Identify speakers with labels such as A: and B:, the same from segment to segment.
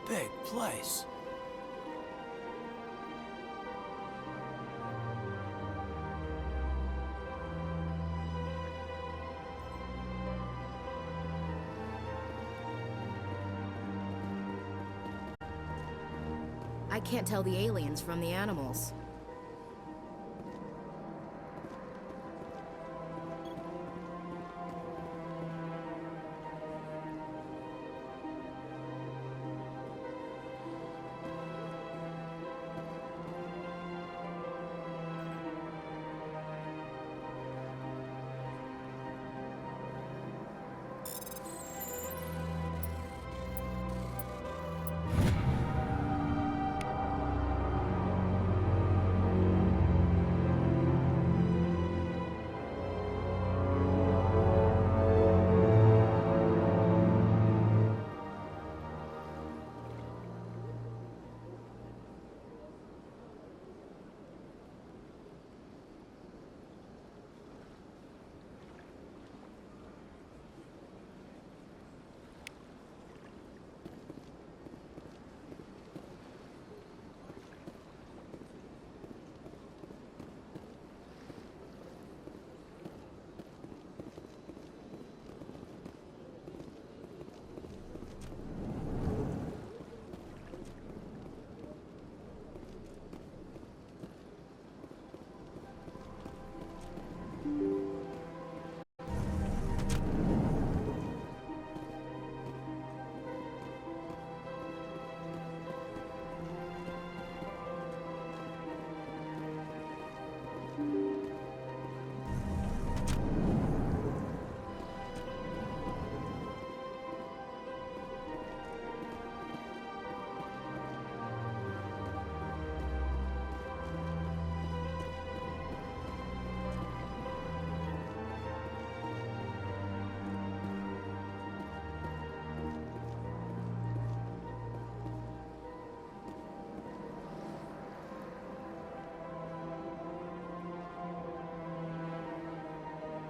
A: big place.
B: I can't tell the aliens from the animals.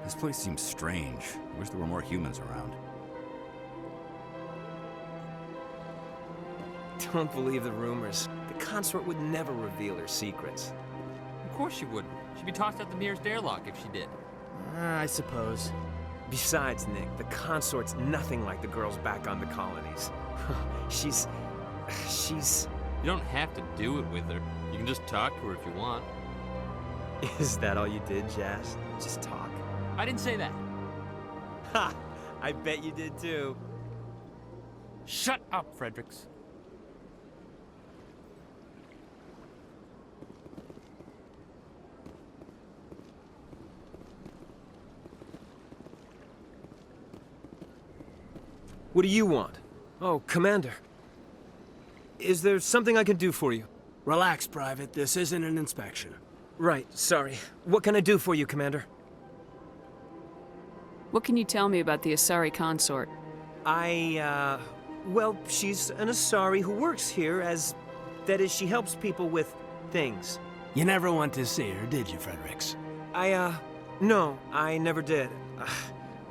C: This place seems strange. I wish there were more humans around.
D: Don't believe the rumors. The consort would never reveal her secrets.
E: Of course she wouldn't. She'd be tossed out the nearest airlock if she did.
A: I suppose.
D: Besides, Nick, the consort's nothing like the girls back on the colonies. She's...
E: You don't have to do it with her. You can just talk to her if you want.
D: Is that all you did, Jazz? Just talk?
E: I didn't say that.
D: Ha! I bet you did too.
E: Shut up, Fredericks.
D: What do you want? Oh, Commander. Is there something I can do for you?
A: Relax, Private. This isn't an inspection.
D: Right, sorry. What can I do for you, Commander?
F: What can you tell me about the Asari consort?
D: Well, she's an Asari who works here as... That is, she helps people with things.
A: You never went to see her, did you, Fredericks?
D: No, I never did.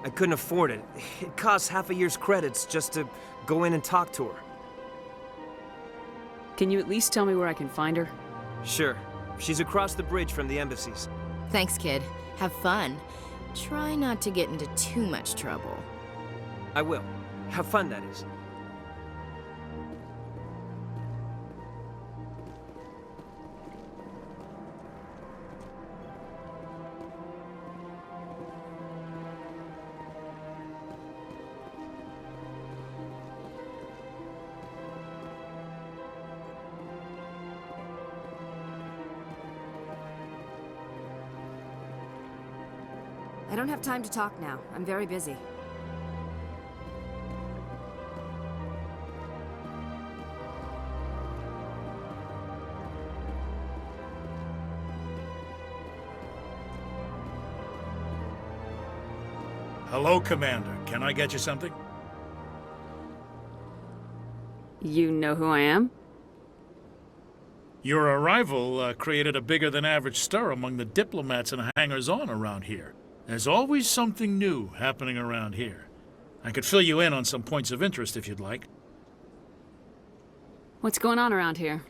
D: I couldn't afford it. It costs half a year's credits just to go in and talk to her.
F: Can you at least tell me where I can find her?
D: Sure. She's across the bridge from the embassies.
B: Thanks, kid. Have fun. Try not to get into too much trouble.
D: I will. Have fun, that is.
G: I don't have time to talk now. I'm very busy.
H: Hello, Commander. Can I get you something?
F: You know who I am?
H: Your arrival created a bigger-than-average stir among the diplomats and hangers-on around here. There's always something new happening around here. I could fill you in on some points of interest if you'd like.
F: What's going on around here?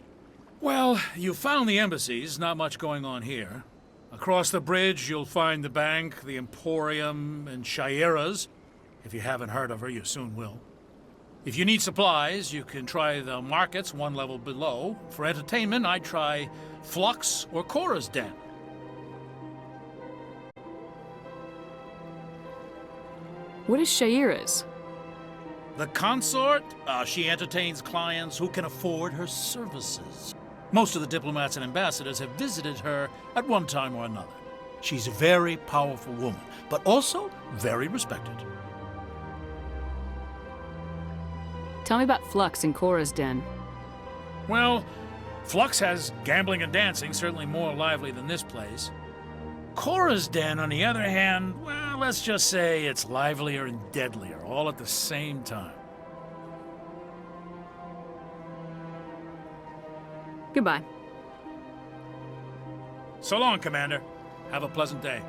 H: Well, you found the embassies, not much going on here. Across the bridge, you'll find the bank, the Emporium, and Shaira's. If you haven't heard of her, you soon will. If you need supplies, you can try the markets one level below. For entertainment, I'd try Flux or Cora's Den.
F: What is Shaira's?
H: The consort, she entertains clients who can afford her services. Most of the diplomats and ambassadors have visited her at one time or another. She's a very powerful woman, but also very respected.
F: Tell me about Flux and Cora's Den.
H: Well, Flux has gambling and dancing, certainly more lively than this place. Cora's Den, on the other hand, well, let's just say it's livelier and deadlier, all at the same time.
F: Goodbye.
H: So long, Commander. Have a pleasant day.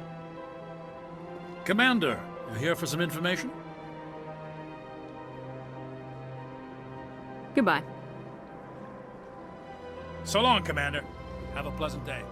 H: Commander, you here for some information?
F: Goodbye.
H: So long, Commander. Have a pleasant day.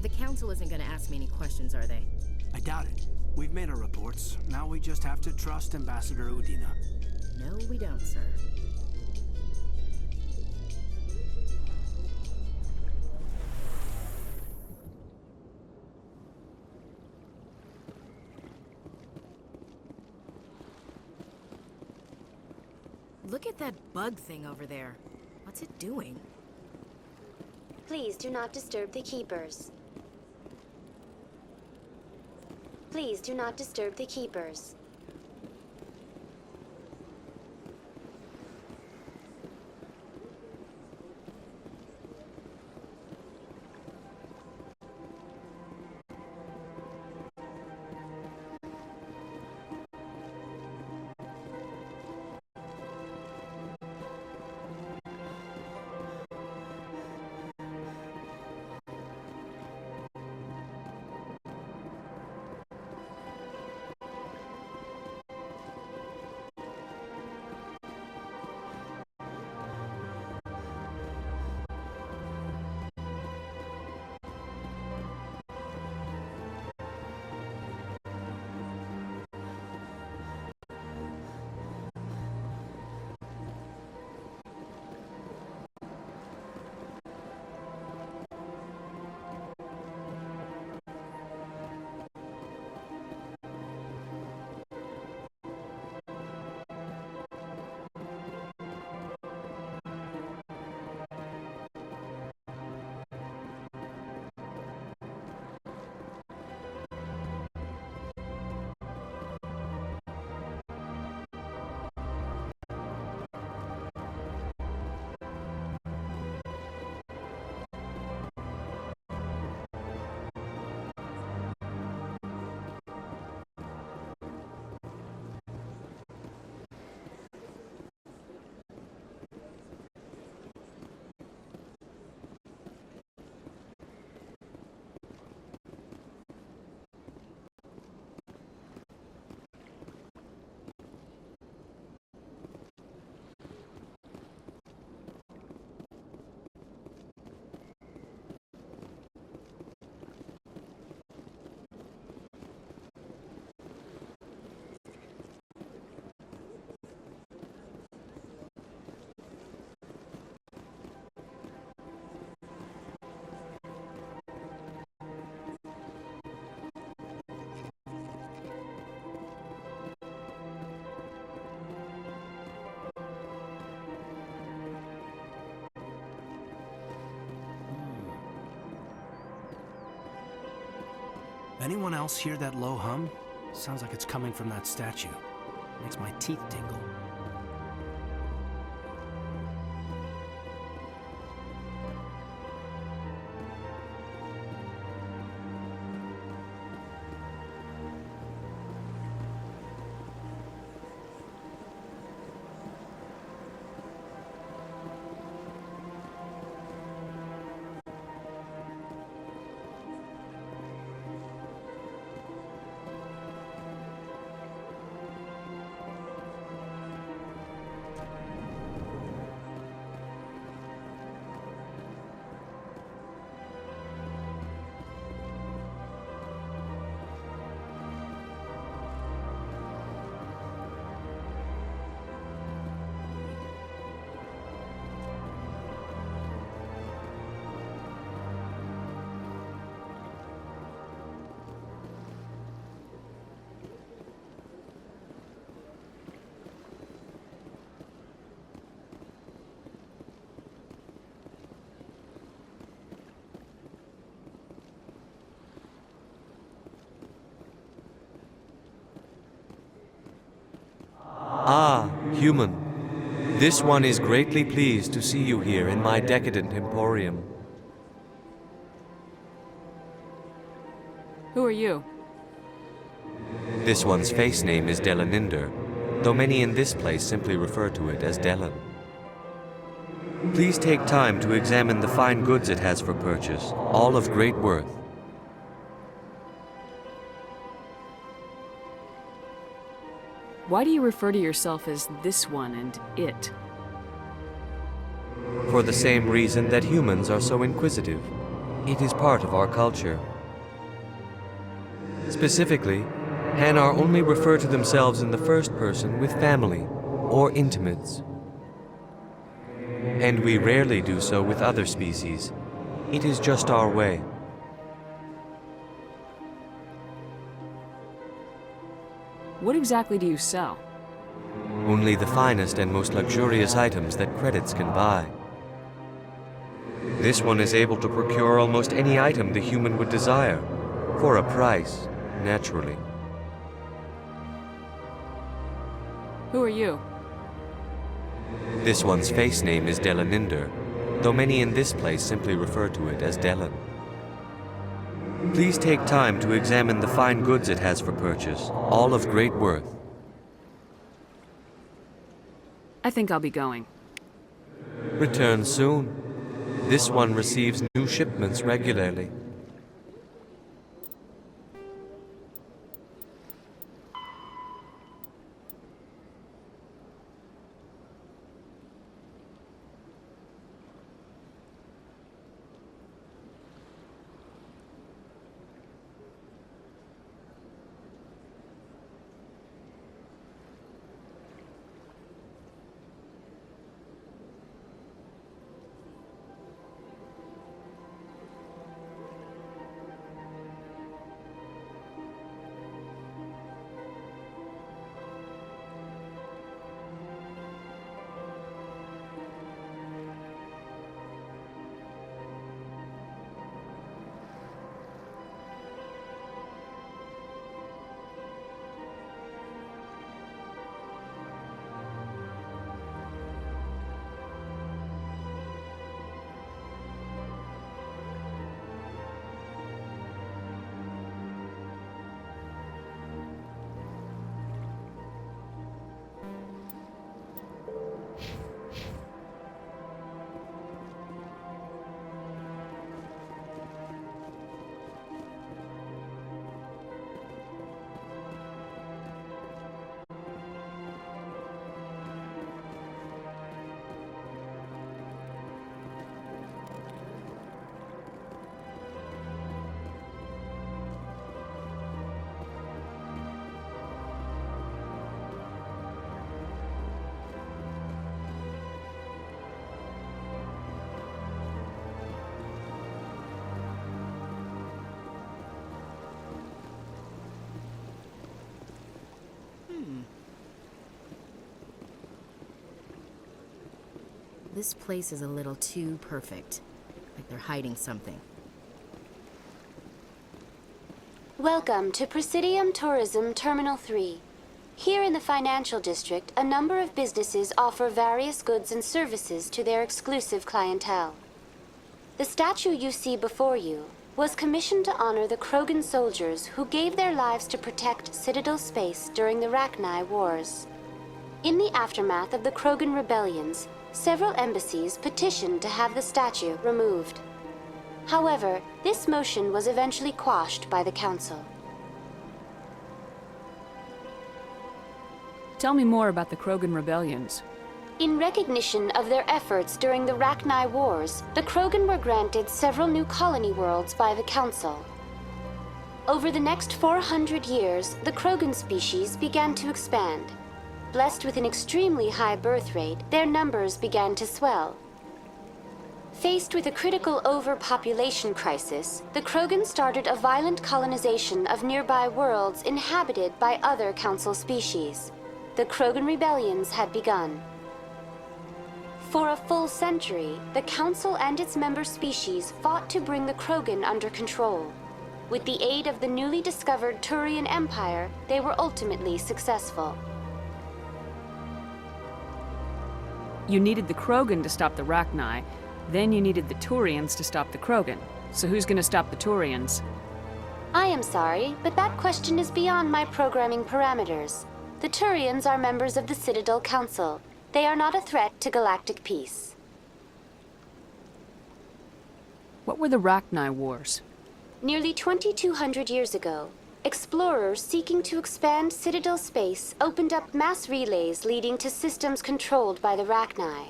B: The council isn't gonna ask me any questions, are they?
A: I doubt it. We've made our reports. Now we just have to trust Ambassador Udina.
B: No, we don't, sir. Look at that bug thing over there. What's it doing?
I: Please do not disturb the keepers. Please do not disturb the keepers.
A: Anyone else hear that low hum? Sounds like it's coming from that statue. Makes my teeth tingle.
J: Ah, human. This one is greatly pleased to see you here in my decadent emporium.
F: Who are you?
J: This one's face name is Delaninder, though many in this place simply refer to it as Delan. Please take time to examine the fine goods it has for purchase, all of great worth.
F: Why do you refer to yourself as this one and it?
J: For the same reason that humans are so inquisitive. It is part of our culture. Specifically, Hanar only refer to themselves in the first person with family or intimates. And we rarely do so with other species. It is just our way.
F: What exactly do you sell?
J: Only the finest and most luxurious items that credits can buy. This one is able to procure almost any item the human would desire, for a price, naturally.
F: Who are you?
J: This one's face name is Delaninder, though many in this place simply refer to it as Delan. Please take time to examine the fine goods it has for purchase, all of great worth.
F: I think I'll be going.
J: Return soon. This one receives new shipments regularly.
B: This place is a little too perfect. Like they're hiding something.
I: Welcome to Presidium Tourism Terminal 3. Here in the financial district, a number of businesses offer various goods and services to their exclusive clientele. The statue you see before you was commissioned to honor the Krogan soldiers who gave their lives to protect Citadel space during the Rachni Wars. In the aftermath of the Krogan rebellions, several embassies petitioned to have the statue removed. However, this motion was eventually quashed by the Council.
F: Tell me more about the Krogan rebellions.
I: In recognition of their efforts during the Rachni Wars, the Krogan were granted several new colony worlds by the Council. Over the next 400 years, the Krogan species began to expand. Blessed with an extremely high birth rate, their numbers began to swell. Faced with a critical overpopulation crisis, the Krogan started a violent colonization of nearby worlds inhabited by other Council species. The Krogan rebellions had begun. For a full century, the Council and its member species fought to bring the Krogan under control. With the aid of the newly discovered Turian Empire, they were ultimately successful.
F: You needed the Krogan to stop the Rachni, then you needed the Turians to stop the Krogan. So who's gonna stop the Turians?
I: I am sorry, but that question is beyond my programming parameters. The Turians are members of the Citadel Council. They are not a threat to galactic peace.
F: What were the Rachni Wars?
I: Nearly 2,200 years ago, explorers seeking to expand Citadel space opened up mass relays leading to systems controlled by the Rachni.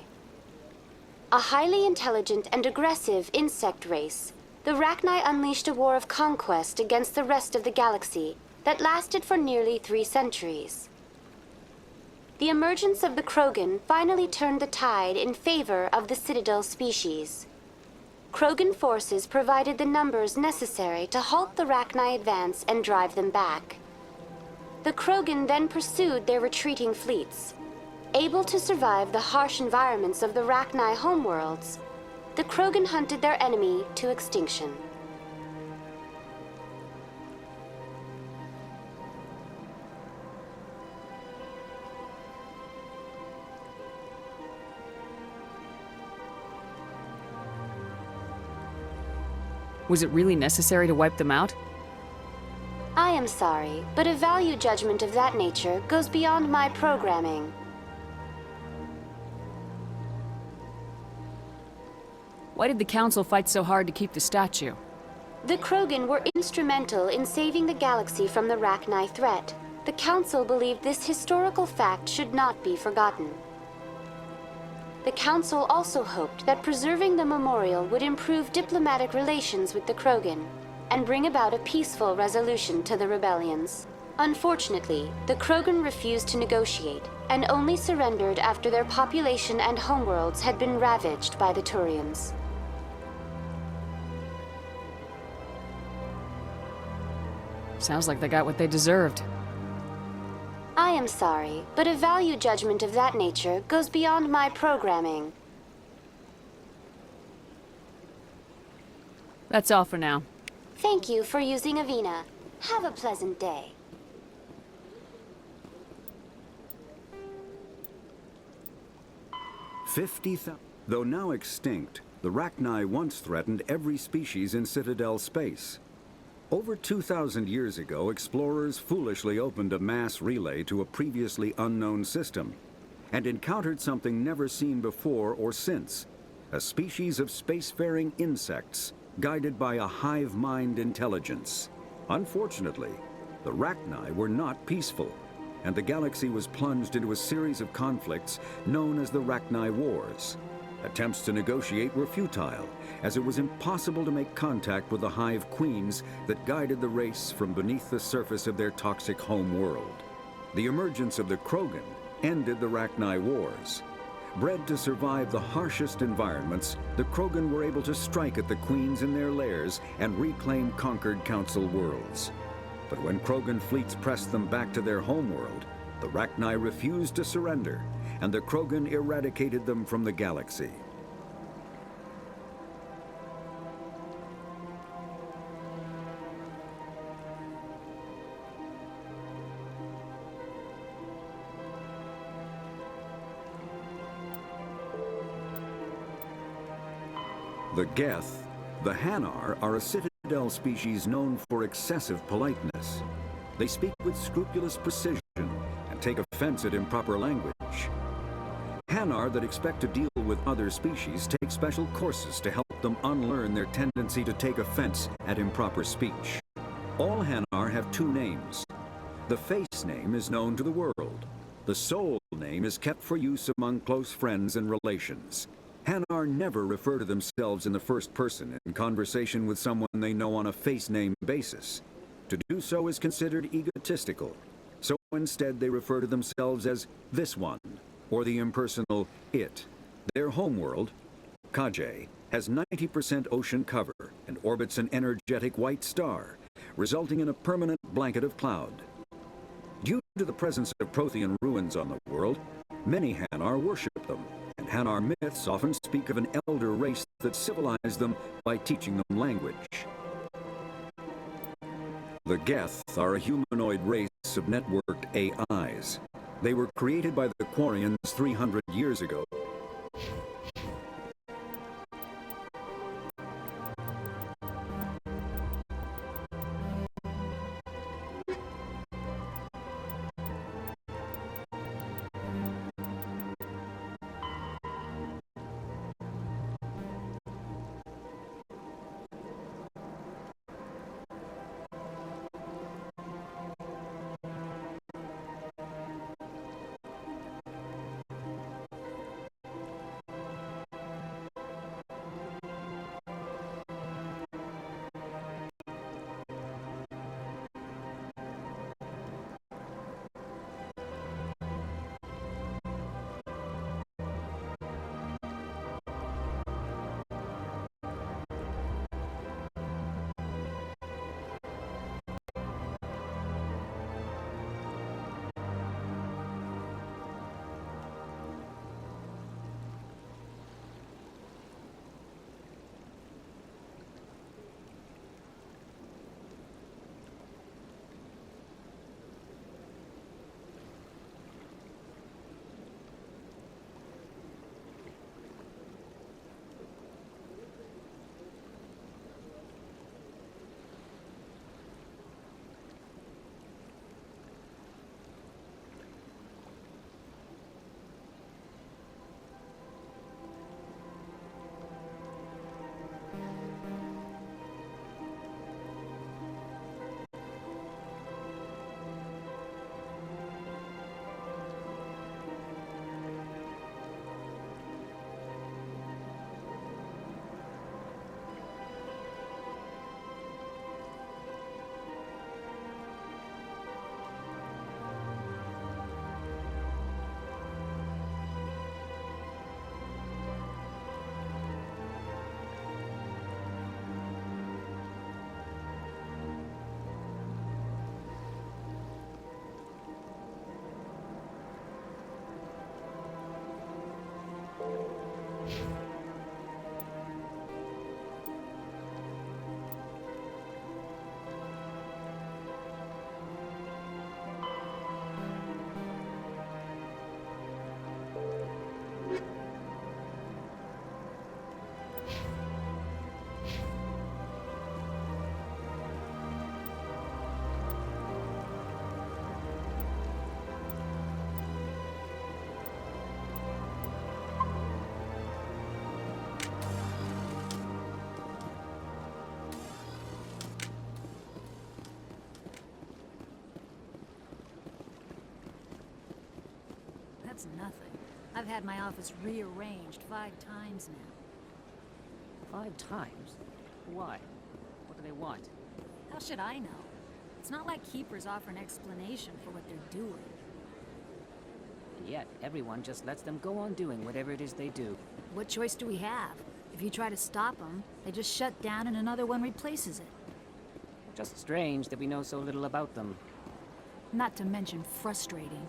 I: A highly intelligent and aggressive insect race, the Rachni unleashed a war of conquest against the rest of the galaxy that lasted for nearly 3 centuries. The emergence of the Krogan finally turned the tide in favor of the Citadel species. Krogan forces provided the numbers necessary to halt the Rachni advance and drive them back. The Krogan then pursued their retreating fleets. Able to survive the harsh environments of the Rachni homeworlds, the Krogan hunted their enemy to extinction.
F: Was it really necessary to wipe them out?
I: I am sorry, but a value judgment of that nature goes beyond my programming.
F: Why did the Council fight so hard to keep the statue?
I: The Krogan were instrumental in saving the galaxy from the Rachni threat. The Council believed this historical fact should not be forgotten. The Council also hoped that preserving the memorial would improve diplomatic relations with the Krogan and bring about a peaceful resolution to the rebellions. Unfortunately, the Krogan refused to negotiate and only surrendered after their population and homeworlds had been ravaged by the Turians.
F: Sounds like they got what they deserved.
I: I am sorry, but a value judgment of that nature goes beyond my programming.
F: That's all for now.
I: Thank you for using Avina. Have a pleasant day.
K: Though now extinct, the Rachni once threatened every species in Citadel space. Over 2,000 years ago, explorers foolishly opened a mass relay to a previously unknown system and encountered something never seen before or since, a species of spacefaring insects guided by a hive mind intelligence. Unfortunately, the Rachni were not peaceful, and the galaxy was plunged into a series of conflicts known as the Rachni Wars. Attempts to negotiate were futile, as it was impossible to make contact with the hive queens that guided the race from beneath the surface of their toxic home world. The emergence of the Krogan ended the Rachni Wars. Bred to survive the harshest environments, the Krogan were able to strike at the queens in their lairs and reclaim conquered Council worlds. But when Krogan fleets pressed them back to their homeworld, the Rachni refused to surrender, and the Krogan eradicated them from the galaxy. The Geth, the Hanar, are a citadel species known for excessive politeness. They speak with scrupulous precision and take offense at improper language. Hanar that expect to deal with other species take special courses to help them unlearn their tendency to take offense at improper speech. All Hanar have two names. The face name is known to the world. The soul name is kept for use among close friends and relations. Hanar never refer to themselves in the first person in conversation with someone they know on a face name basis. To do so is considered egotistical. So instead they refer to themselves as this one, or the impersonal it. Their homeworld, Kajay, has 90% ocean cover and orbits an energetic white star, resulting in a permanent blanket of cloud. Due to the presence of Prothean ruins on the world, many Hanar worship them, and Hanar myths often speak of an elder race that civilized them by teaching them language. The Geth are a humanoid race of networked AIs. They were created by the Quarians 300 years ago.
L: That's nothing. I've had my office rearranged 5 times now.
M: 5 times? Why? What do they want?
L: How should I know? It's not like keepers offer an explanation for what they're doing.
M: And yet, everyone just lets them go on doing whatever it is they do.
L: What choice do we have? If you try to stop them, they just shut down and another one replaces it.
M: Just strange that we know so little about them.
L: Not to mention frustrating.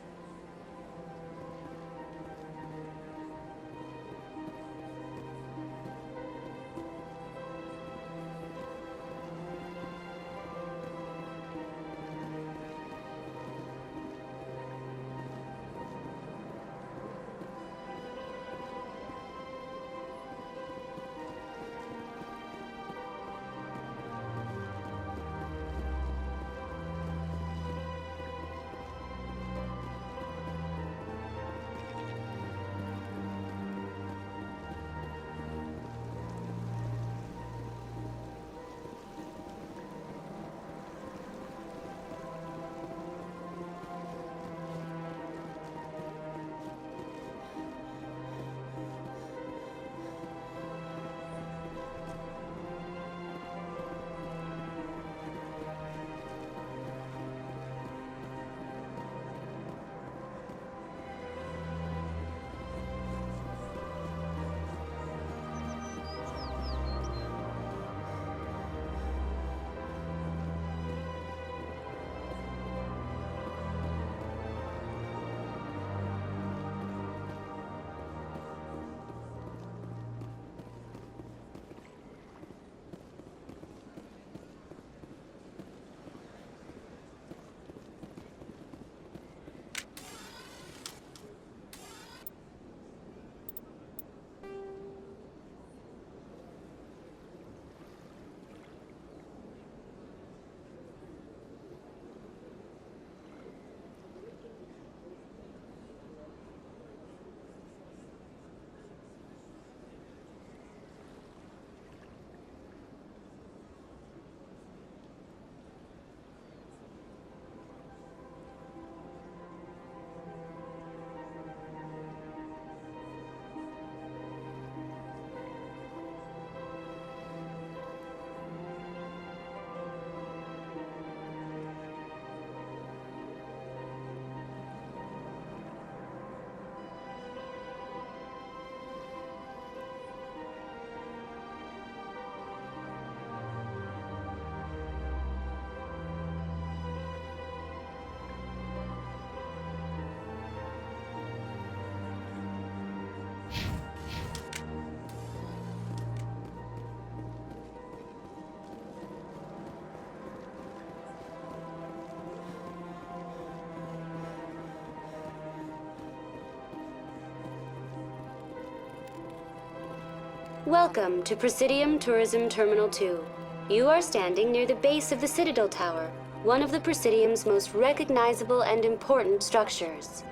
I: Welcome to Presidium Tourism Terminal 2. You are standing near the base of the Citadel Tower, one of the Presidium's most recognizable and important structures.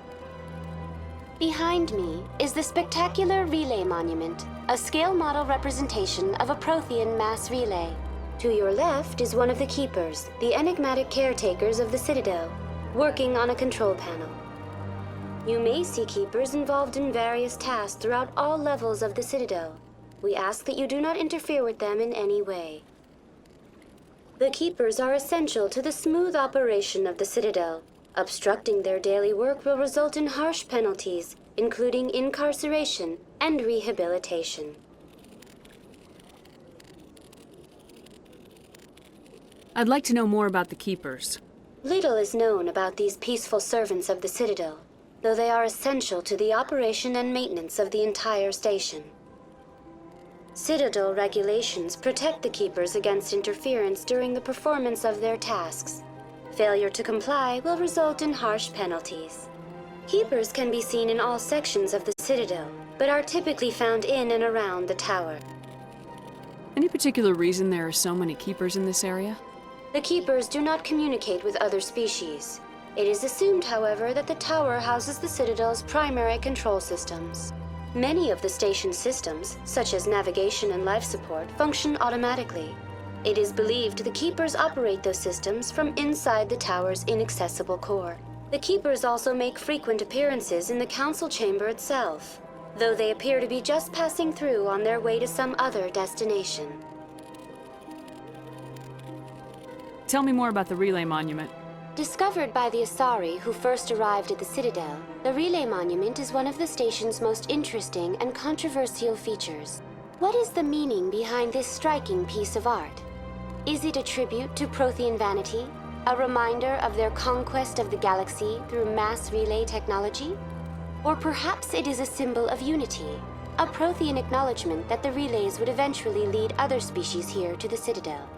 I: Behind me is the spectacular Relay Monument, a scale model representation of a Prothean mass relay. To your left is one of the Keepers, the enigmatic caretakers of the Citadel, working on a control panel. You may see Keepers involved in various tasks throughout all levels of the Citadel. We ask that you do not interfere with them in any way. The Keepers are essential to the smooth operation of the Citadel. Obstructing their daily work will result in harsh penalties, including incarceration and rehabilitation.
F: I'd like to know more about the Keepers.
I: Little is known about these peaceful servants of the Citadel, though they are essential to the operation and maintenance of the entire station. Citadel regulations protect the Keepers against interference during the performance of their tasks. Failure to comply will result in harsh penalties. Keepers can be seen in all sections of the Citadel, but are typically found in and around the tower.
F: Any particular reason there are so many Keepers in this area?
I: The Keepers do not communicate with other species. It is assumed, however, that the tower houses the Citadel's primary control systems. Many of the station's systems, such as navigation and life support, function automatically. It is believed the Keepers operate those systems from inside the tower's inaccessible core. The Keepers also make frequent appearances in the council chamber itself, though they appear to be just passing through on their way to some other destination.
F: Tell me more about the Relay Monument.
I: Discovered by the Asari who first arrived at the Citadel, the Relay Monument is one of the station's most interesting and controversial features. What is the meaning behind this striking piece of art? Is it a tribute to Prothean vanity? A reminder of their conquest of the galaxy through mass relay technology? Or perhaps it is a symbol of unity, a Prothean acknowledgement that the relays would eventually lead other species here to the Citadel.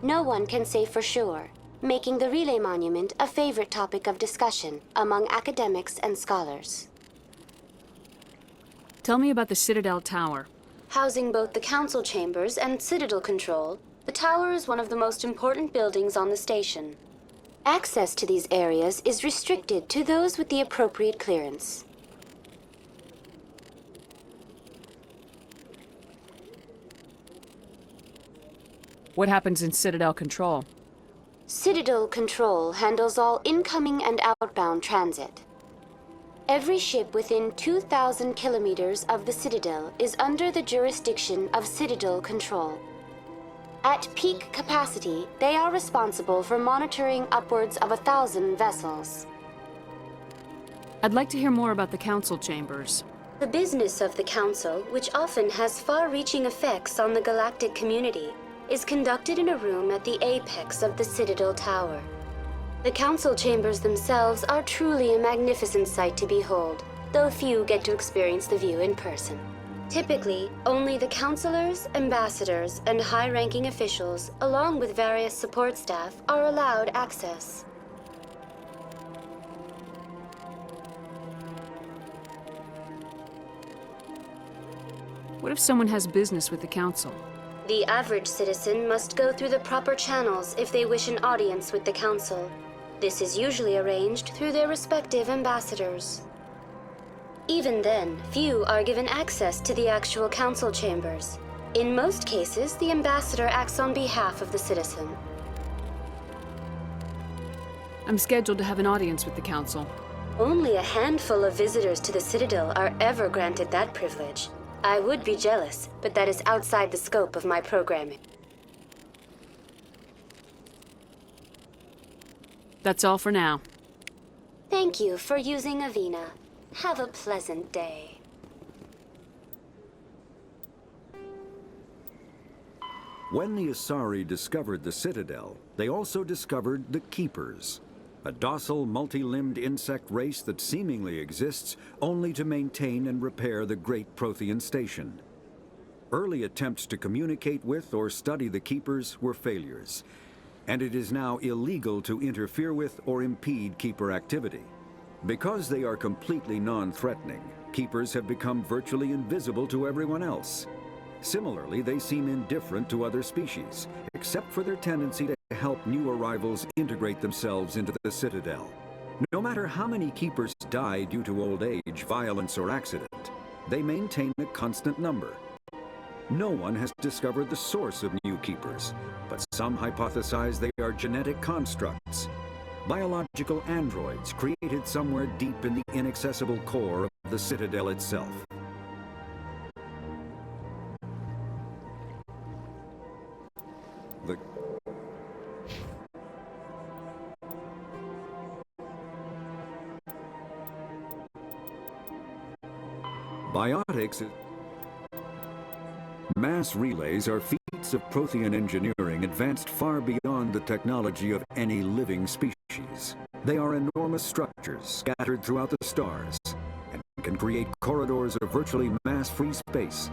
I: No one can say for sure, making the Relay Monument a favorite topic of discussion among academics and scholars.
F: Tell me about the Citadel Tower.
I: Housing both the council chambers and Citadel control, the tower is one of the most important buildings on the station. Access to these areas is restricted to those with the appropriate clearance.
F: What happens in Citadel Control?
I: Citadel Control handles all incoming and outbound transit. Every ship within 2,000 kilometers of the Citadel is under the jurisdiction of Citadel Control. At peak capacity, they are responsible for monitoring upwards of 1,000 vessels.
F: I'd like to hear more about the council chambers.
I: The business of the Council, which often has far-reaching effects on the galactic community, is conducted in a room at the apex of the Citadel Tower. The council chambers themselves are truly a magnificent sight to behold, though few get to experience the view in person. Typically, only the councilors, ambassadors, and high-ranking officials, along with various support staff, are allowed access.
F: What if someone has business with the council?
I: The average citizen must go through the proper channels if they wish an audience with the council. This is usually arranged through their respective ambassadors. Even then, few are given access to the actual council chambers. In most cases, the ambassador acts on behalf of the citizen.
F: I'm scheduled to have an audience with the council.
I: Only a handful of visitors to the Citadel are ever granted that privilege. I would be jealous, but that is outside the scope of my programming.
F: That's all for now.
I: Thank you for using Avina. Have a pleasant day.
K: When the Asari discovered the Citadel, they also discovered the Keepers, a docile, multi-limbed insect race that seemingly exists only to maintain and repair the great Prothean station. Early attempts to communicate with or study the Keepers were failures, and it is now illegal to interfere with or impede Keeper activity. Because they are completely non-threatening, Keepers have become virtually invisible to everyone else. Similarly, they seem indifferent to other species, except for their tendency to help new arrivals integrate themselves into the Citadel. No matter how many keepers die due to old age, violence, or accident, they maintain a constant number. No one has discovered the source of new keepers, but some hypothesize they are genetic constructs, biological androids created somewhere deep in the inaccessible core of the Citadel itself. The biotics. Mass relays are feats of Prothean engineering advanced far beyond the technology of any living species. They are enormous structures scattered throughout the stars and can create corridors of virtually mass-free space,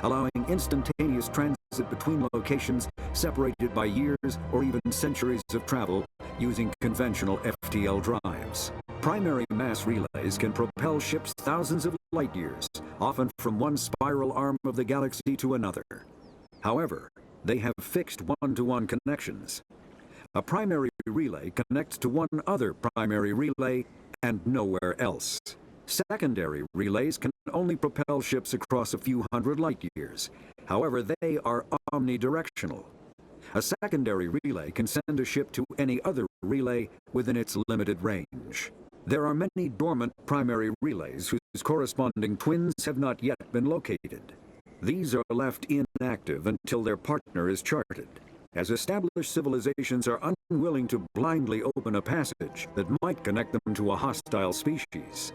K: allowing instantaneous transit between locations separated by years or even centuries of travel using conventional FTL drives. Primary mass relays can propel ships thousands of light years, often from one spiral arm of the galaxy to another. However, they have fixed one-to-one connections. A primary relay connects to one other primary relay and nowhere else. Secondary relays can only propel ships across a few hundred light years. However, they are omnidirectional. A secondary relay can send a ship to any other relay within its limited range. There are many dormant primary relays whose corresponding twins have not yet been located. These are left inactive until their partner is charted, as established civilizations are unwilling to blindly open a passage that might connect them to a hostile species.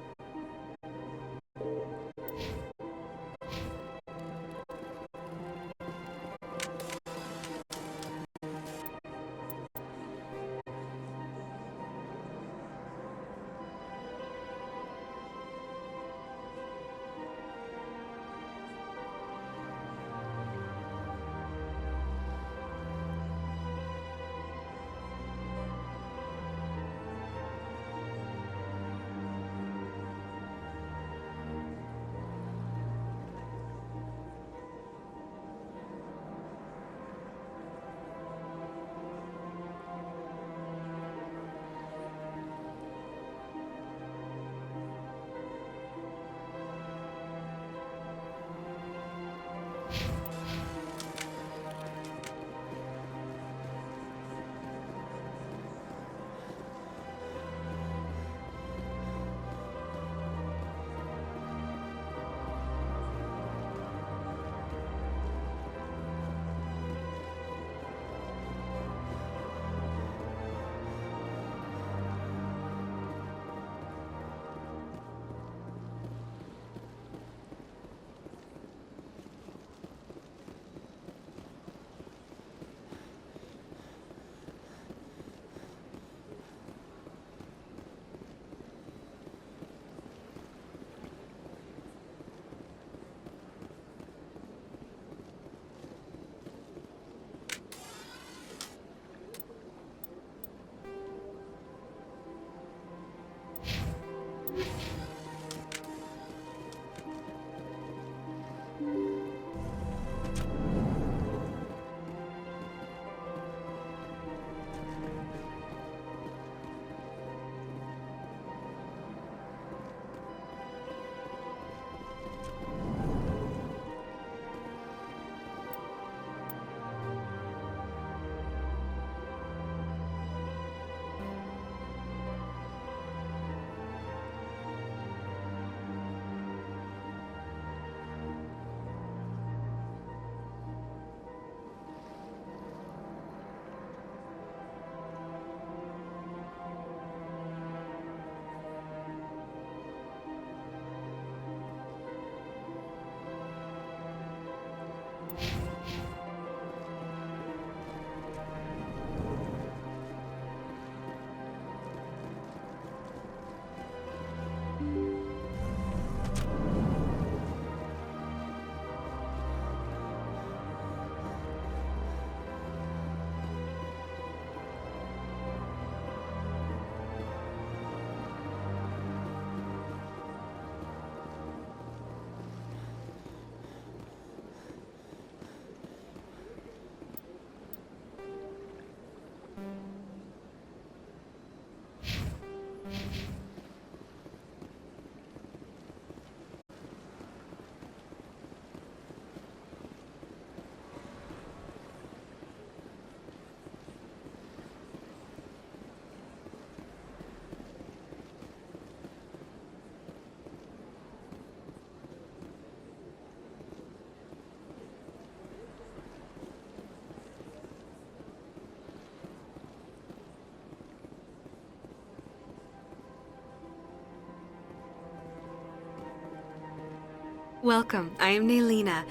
N: Welcome, I am Naylina.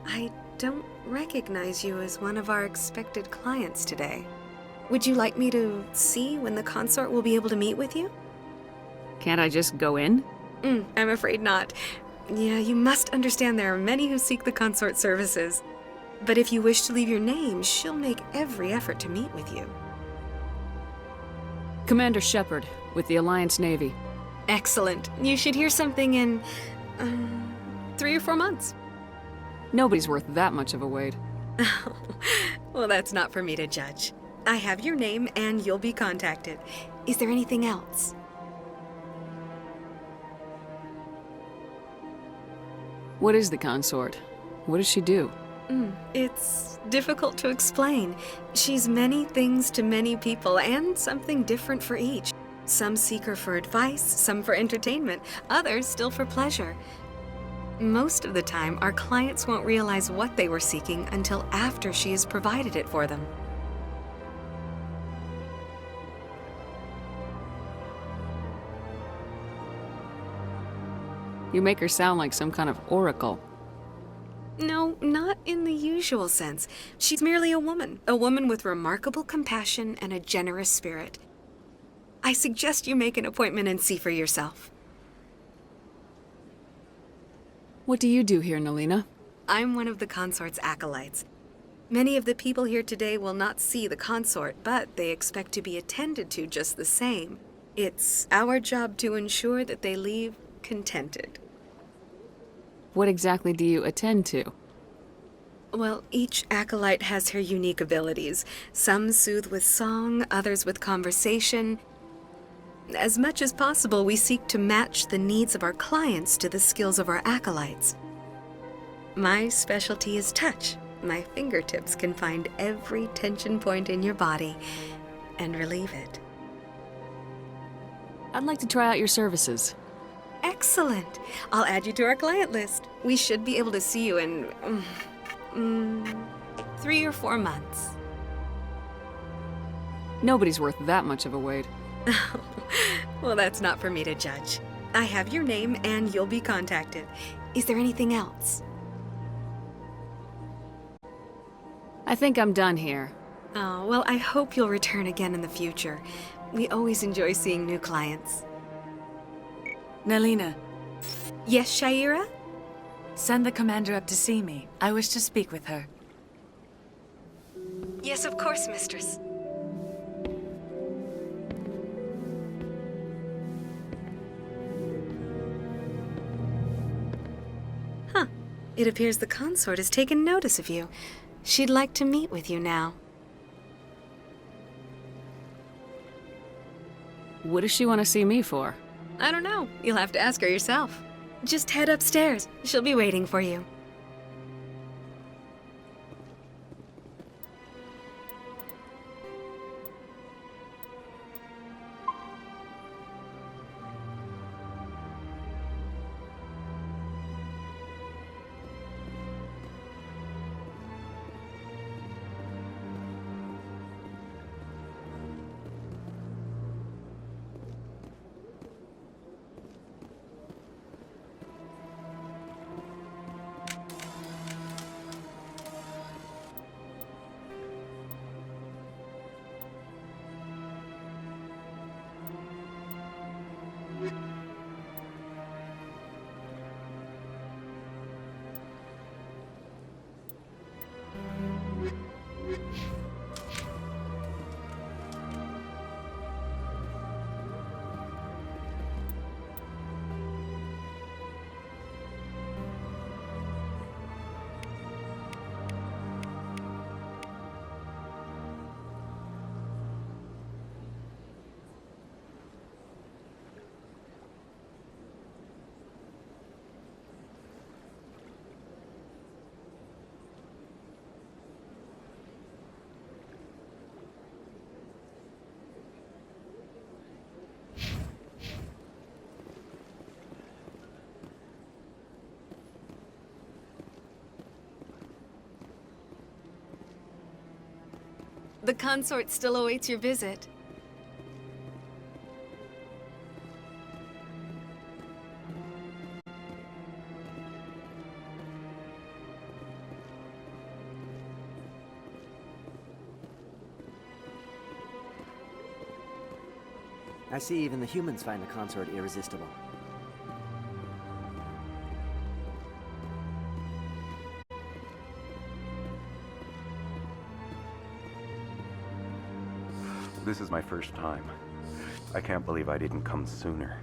N: I don't recognize you as one of our expected clients today. Would you like me to see when the consort will be able to meet with you?
F: Can't I just go in?
N: I'm afraid not. Yeah, you must understand there are many who seek the consort services. But if you wish to leave your name, she'll make every effort to meet with you.
F: Commander Shepard, with the Alliance Navy.
N: Excellent. You should hear something in, 3 or 4 months.
F: Nobody's worth that much of a wait.
N: Well, that's not for me to judge. I have your name and you'll be contacted. Is there anything else?
F: What is the consort? What does she do?
N: It's difficult to explain. She's many things to many people and something different for each. Some seek her for advice, some for entertainment, others still for pleasure. Most of the time, our clients won't realize what they were seeking until after she has provided it for them.
F: You make her sound like some kind of oracle.
N: No, not in the usual sense. She's merely a woman with remarkable compassion and a generous spirit. I suggest you make an appointment and see for yourself.
F: What do you do here, Naylina?
N: I'm one of the consort's acolytes. Many of the people here today will not see the consort, but they expect to be attended to just the same. It's our job to ensure that they leave contented.
F: What exactly do you attend to?
N: Well, each acolyte has her unique abilities. Some soothe with song, others with conversation. As much as possible, we seek to match the needs of our clients to the skills of our acolytes. My specialty is touch. My fingertips can find every tension point in your body and relieve it.
F: I'd like to try out your services.
N: Excellent. I'll add you to our client list. We should be able to see you in 3 or 4 months.
F: Nobody's worth that much of a wait.
N: Well, that's not for me to judge. I have your name and you'll be contacted. Is there anything else?
F: I think I'm done here.
N: Oh, well, I hope you'll return again in the future. We always enjoy seeing new clients.
O: Naylina.
N: Yes, Shaira?
O: Send the commander up to see me. I wish to speak with her.
N: Yes, of course, mistress. Huh. It appears the consort has taken notice of you. She'd like to meet with you now.
F: What does she want to see me for?
N: I don't know. You'll have to ask her yourself. Just head upstairs. She'll be waiting for you. The consort still awaits your visit.
P: I see even the humans find the consort irresistible.
Q: This is my first time. I can't believe I didn't come sooner.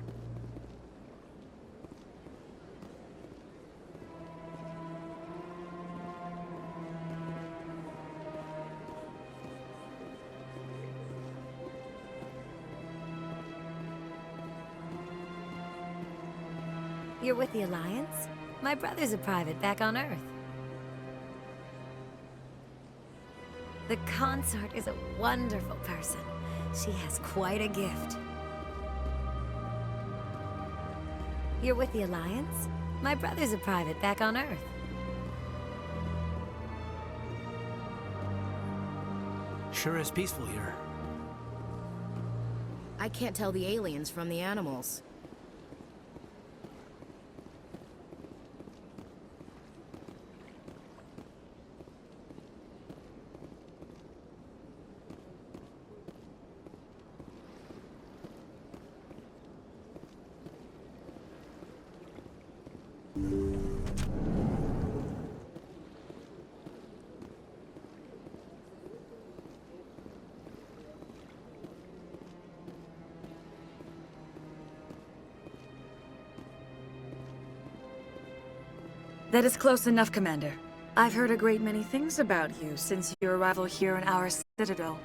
L: You're with the Alliance? My brother's a private back on Earth. The consort is a wonderful person. She has quite a gift. You're with the Alliance? My brother's a private back on Earth.
A: Sure is peaceful here.
B: I can't tell the aliens from the animals.
O: That is close enough, Commander. I've heard a great many things about you since your arrival here in our citadel.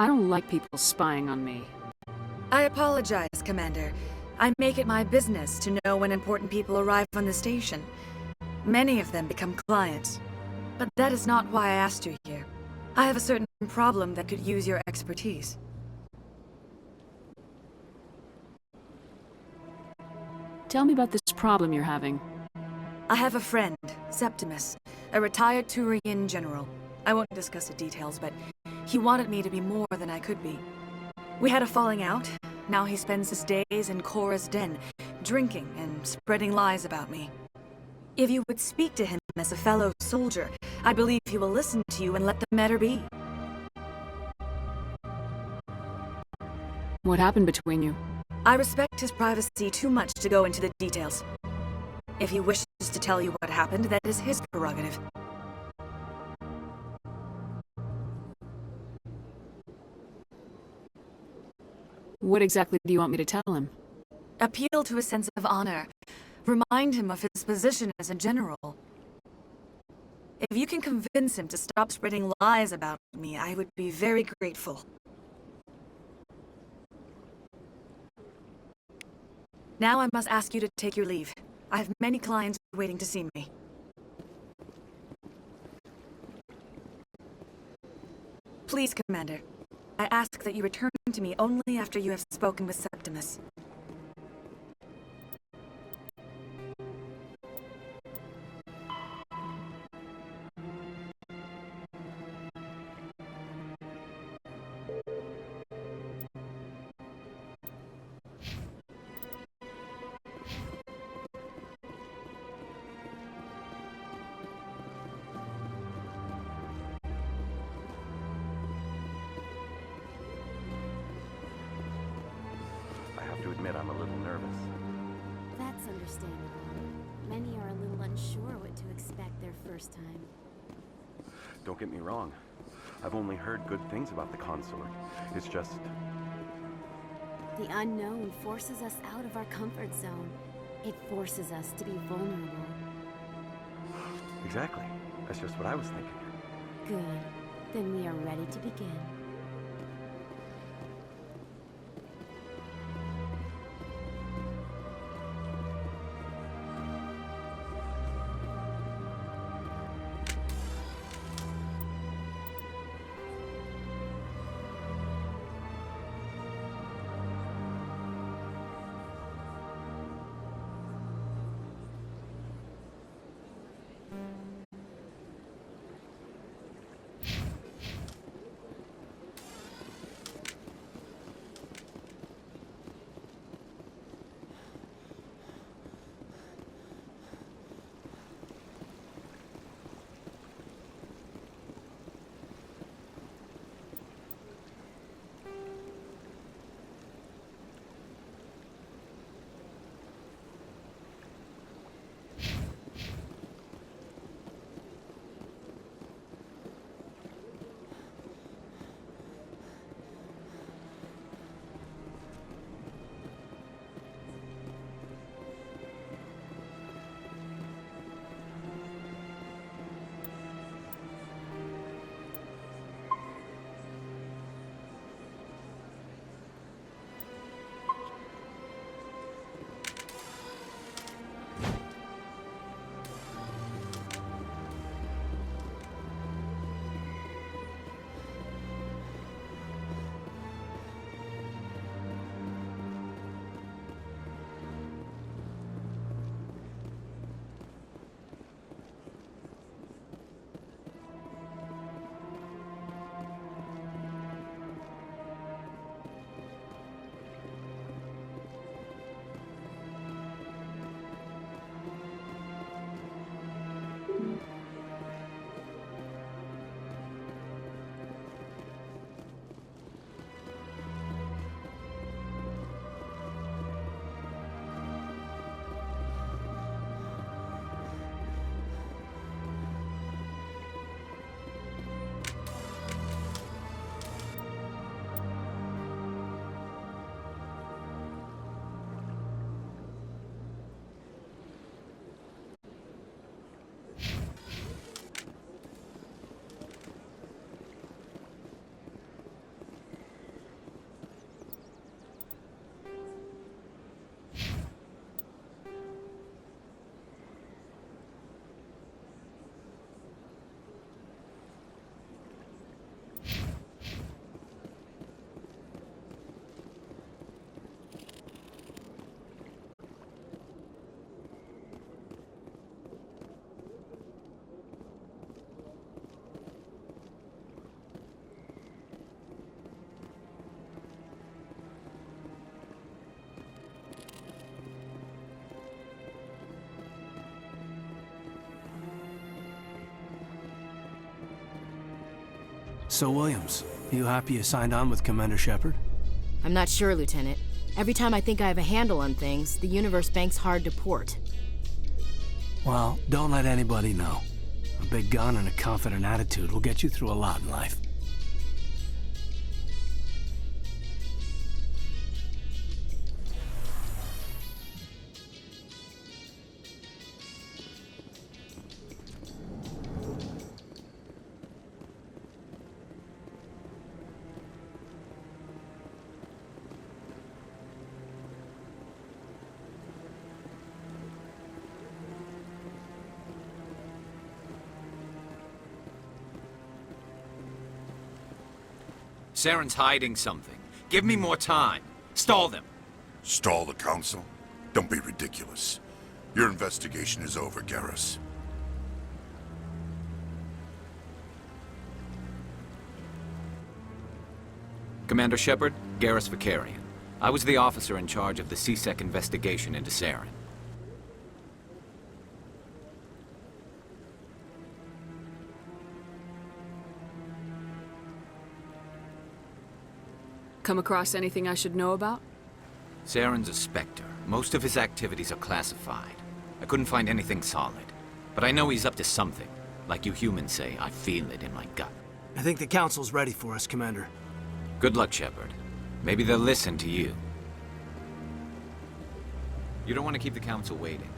F: I don't like people spying on me.
O: I apologize, Commander. I make it my business to know when important people arrive on the station. Many of them become clients. But that is not why I asked you here. I have a certain problem that could use your expertise.
F: Tell me about this problem you're having.
O: I have a friend, Septimus, a retired Turian general. I won't discuss the details, but he wanted me to be more than I could be. We had a falling out. Now he spends his days in Cora's den, drinking and spreading lies about me. If you would speak to him as a fellow soldier, I believe he will listen to you and let the matter be.
F: What happened between you?
O: I respect his privacy too much to go into the details. If he wishes to tell you what happened, that is his prerogative.
F: What exactly do you want me to tell him?
O: Appeal to his sense of honor. Remind him of his position as a general. If you can convince him to stop spreading lies about me, I would be very grateful. Now I must ask you to take your leave. I have many clients waiting to see me. Please, Commander. I ask that you return to me only after you have spoken with Septimus.
Q: I'm a little nervous.
I: That's understandable. Many are a little unsure what to expect their first time.
Q: Don't get me wrong. I've only heard good things about the consort. It's just...
I: The unknown forces us out of our comfort zone. It forces us to be vulnerable.
Q: Exactly. That's just what I was thinking.
I: Good. Then we are ready to begin.
A: So, Williams, you happy you signed on with Commander Shepard?
B: I'm not sure, Lieutenant. Every time I think I have a handle on things, the universe bank's hard to port.
A: Well, don't let anybody know. A big gun and a confident attitude will get you through a lot in life.
C: Saren's hiding something. Give me more time. Stall them.
R: Stall the Council? Don't be ridiculous. Your investigation is over, Garrus.
C: Commander Shepard, Garrus Vicarian. I was the officer in charge of the C-Sec investigation into Saren.
F: Come across anything I should know about?
C: Saren's a Spectre. Most of his activities are classified. I couldn't find anything solid. But I know he's up to something. Like you humans say, I feel it in my gut.
A: I think the Council's ready for us, Commander.
C: Good luck, Shepard. Maybe they'll listen to you. You don't want to keep the Council waiting.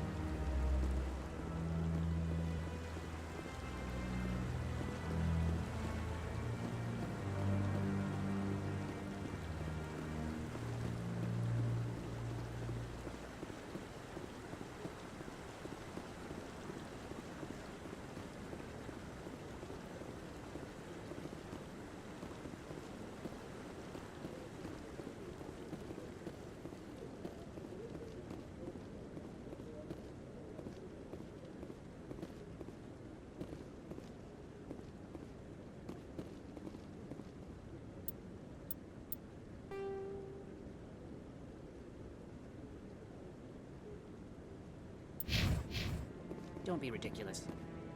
M: Don't be ridiculous.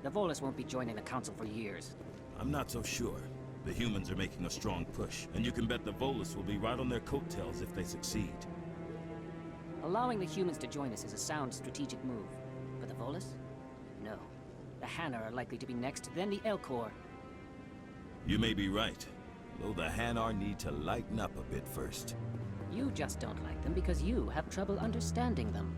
M: The Volus won't be joining the Council for years.
S: I'm not so sure. The humans are making a strong push, and you can bet the Volus will be right on their coattails if they succeed.
M: Allowing the humans to join us is a sound strategic move. But the Volus? No. The Hanar are likely to be next, then the Elcor.
S: You may be right, though the Hanar need to lighten up a bit first.
M: You just don't like them because you have trouble understanding them.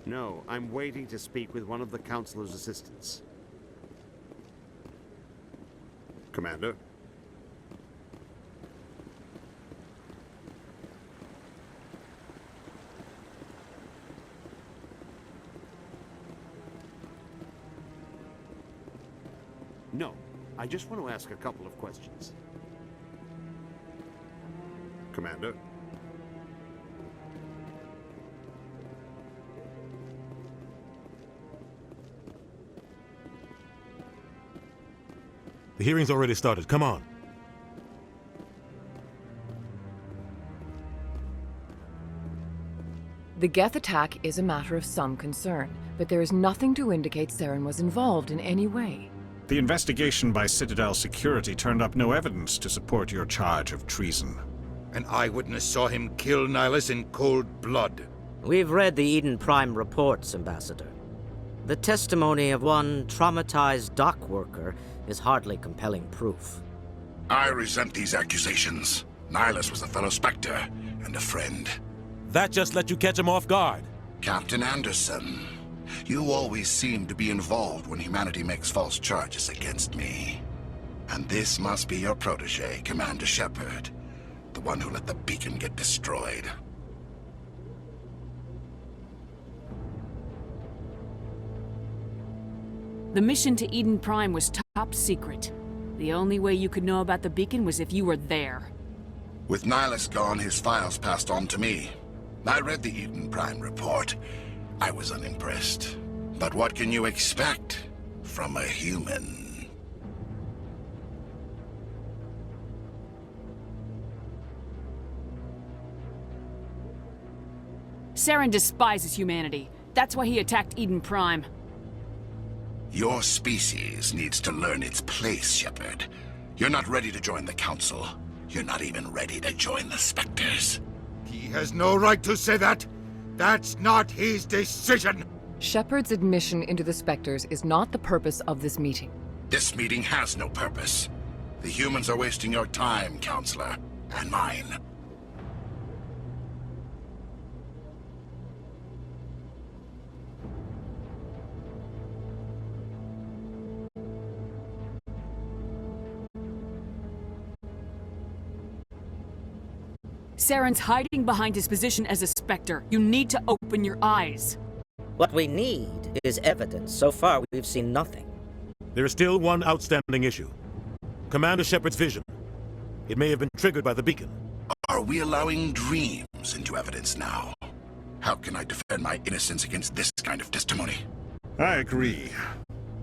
T: No, I'm waiting to speak with one of the Councilor's assistants. Commander? No, I just want to ask a couple of questions. Commander?
U: The hearing's already started. Come on.
V: The Geth attack is a matter of some concern, but there is nothing to indicate Saren was involved in any way.
W: The investigation by Citadel Security turned up no evidence to support your charge of treason.
R: An eyewitness saw him kill Nihilus in cold blood.
D: We've read the Eden Prime reports, Ambassador. The testimony of one traumatized dock worker is hardly compelling proof.
R: I resent these accusations. Nihilus was a fellow Spectre and a friend.
U: That just let you catch him off guard.
R: Captain Anderson, you always seem to be involved when humanity makes false charges against me. And this must be your protege, Commander Shepard, the one who let the beacon get destroyed.
F: The mission to Eden Prime was top secret. The only way you could know about the beacon was if you were there.
R: With Nihilus gone, his files passed on to me. I read the Eden Prime report. I was unimpressed. But what can you expect from a human?
F: Saren despises humanity. That's why he attacked Eden Prime.
R: Your species needs to learn its place, Shepard. You're not ready to join the Council. You're not even ready to join the Spectres.
E: He has no right to say that. That's not his decision.
V: Shepard's admission into the Spectres is not the purpose of this meeting.
R: This meeting has no purpose. The humans are wasting your time, Counselor, and mine.
F: Saren's hiding behind his position as a Spectre. You need to open your eyes.
D: What we need is evidence. So far, we've seen nothing.
U: There is still one outstanding issue. Commander Shepard's vision. It may have been triggered by the beacon.
R: Are we allowing dreams into evidence now? How can I defend my innocence against this kind of testimony?
W: I agree.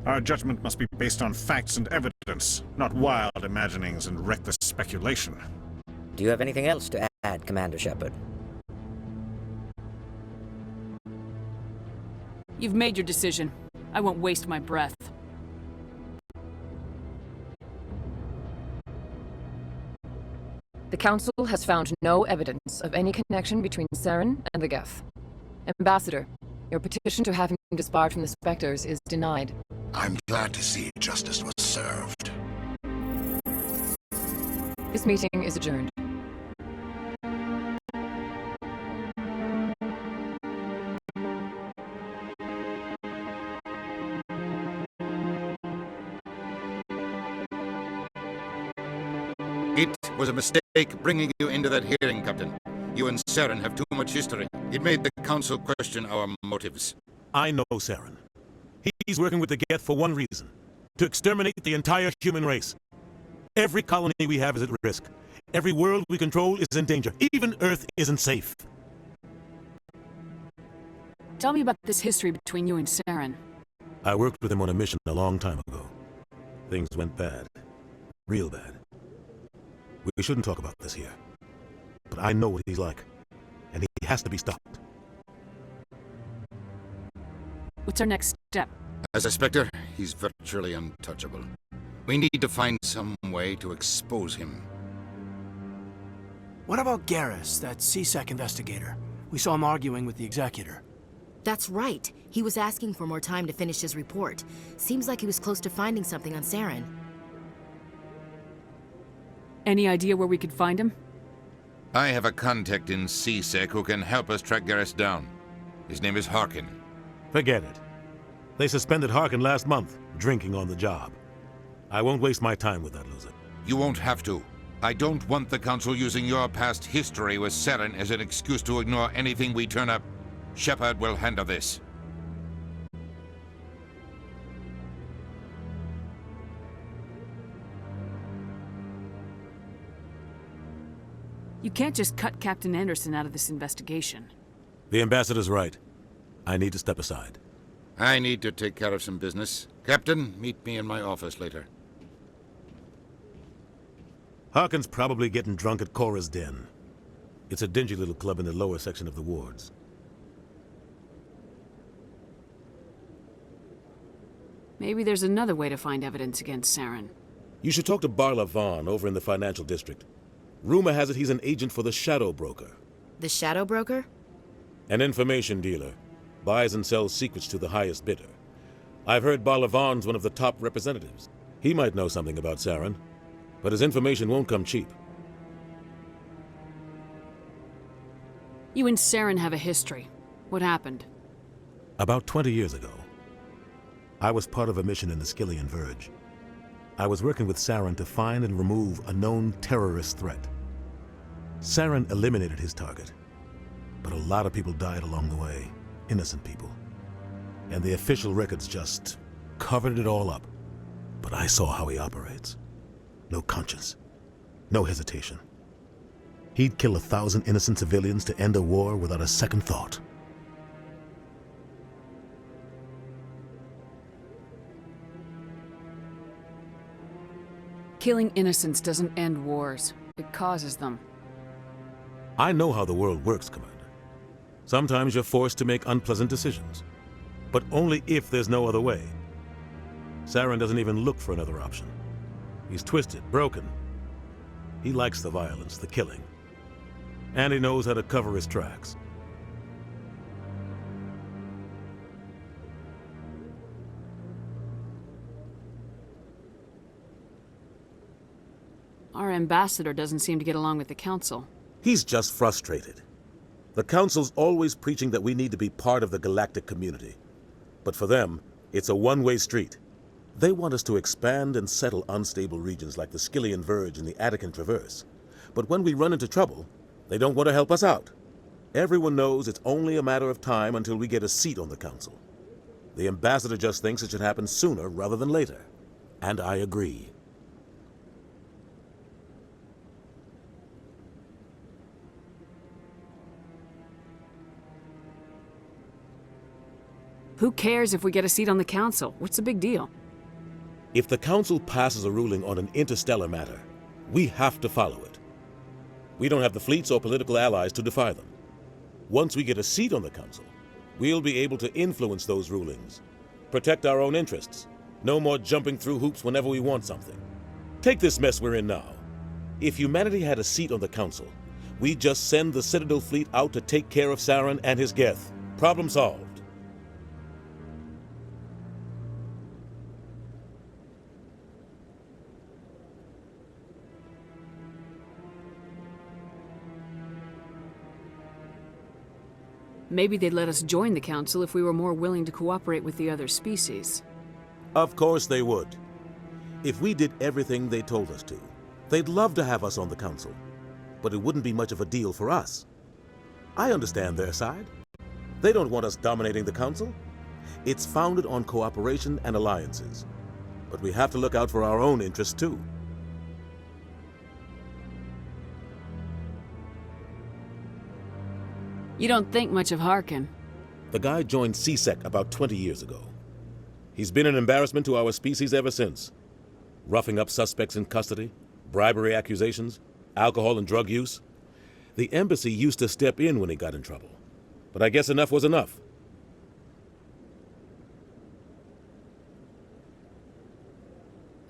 W: Our judgment must be based on facts and evidence, not wild imaginings and reckless speculation.
D: Do you have anything else to add, Commander Shepard?
F: You've made your decision. I won't waste my breath.
V: The Council has found no evidence of any connection between Saren and the Geth. Ambassador, your petition to have him disbarred from the Spectres is denied.
R: I'm glad to see justice was served.
V: This meeting is adjourned.
G: It was a mistake bringing you into that hearing, Captain. You and Saren have too much history. It made the Council question our motives.
U: I know Saren. He's working with the Geth for one reason. To exterminate the entire human race. Every colony we have is at risk. Every world we control is in danger. Even Earth isn't safe.
F: Tell me about this history between you and Saren.
U: I worked with him on a mission a long time ago. Things went bad. Real bad. We shouldn't talk about this here. But I know what he's like. And he has to be stopped.
F: What's our next step?
G: As a Spectre, he's virtually untouchable. We need to find some way to expose him.
A: What about Garrus, that CSEC investigator? We saw him arguing with the Executor.
B: That's right. He was asking for more time to finish his report. Seems like he was close to finding something on Saren.
F: Any idea where we could find him?
G: I have a contact in CSEC who can help us track Garrus down. His name is Harkin.
U: Forget it. They suspended Harkin last month, drinking on the job. I won't waste my time with that loser.
G: You won't have to. I don't want the Council using your past history with Saren as an excuse to ignore anything we turn up. Shepard will handle this.
F: You can't just cut Captain Anderson out of this investigation.
U: The Ambassador's right. I need to step aside.
G: I need to take care of some business. Captain, meet me in my office later.
U: Harkin's probably getting drunk at Cora's Den. It's a dingy little club in the lower section of the wards.
F: Maybe there's another way to find evidence against Saren.
U: You should talk to Barla Vaughn over in the financial district. Rumor has it he's an agent for the Shadow Broker.
B: The Shadow Broker?
U: An information dealer. Buys and sells secrets to the highest bidder. I've heard Balavan's one of the top representatives. He might know something about Saren, but his information won't come cheap.
F: You and Saren have a history. What happened?
U: About 20 years ago, I was part of a mission in the Skillian Verge. I was working with Saren to find and remove a known terrorist threat. Saren eliminated his target, but a lot of people died along the way, innocent people. And the official records just covered it all up. But I saw how he operates. No conscience, no hesitation. He'd kill 1,000 innocent civilians to end a war without a second thought.
F: Killing innocents doesn't end wars. It causes them.
U: I know how the world works, Commander. Sometimes you're forced to make unpleasant decisions, but only if there's no other way. Saren doesn't even look for another option. He's twisted, broken. He likes the violence, the killing. And he knows how to cover his tracks.
F: Our ambassador doesn't seem to get along with the Council.
U: He's just frustrated. The Council's always preaching that we need to be part of the galactic community. But for them, it's a one-way street. They want us to expand and settle unstable regions like the Skillian Verge and the Attican Traverse. But when we run into trouble, they don't want to help us out. Everyone knows it's only a matter of time until we get a seat on the Council. The ambassador just thinks it should happen sooner rather than later. And I agree.
F: Who cares if we get a seat on the Council? What's the big deal?
U: If the Council passes a ruling on an interstellar matter, we have to follow it. We don't have the fleets or political allies to defy them. Once we get a seat on the Council, we'll be able to influence those rulings, protect our own interests. No more jumping through hoops whenever we want something. Take this mess we're in now. If humanity had a seat on the Council, we'd just send the Citadel fleet out to take care of Saren and his Geth. Problem solved.
F: Maybe they'd let us join the Council if we were more willing to cooperate with the other species.
U: Of course they would. If we did everything they told us to, they'd love to have us on the Council. But it wouldn't be much of a deal for us. I understand their side. They don't want us dominating the Council. It's founded on cooperation and alliances. But we have to look out for our own interests too.
F: You don't think much of Harkin.
U: The guy joined CSEC about 20 years ago. He's been an embarrassment to our species ever since. Roughing up suspects in custody, bribery accusations, alcohol and drug use. The embassy used to step in when he got in trouble. But I guess enough was enough.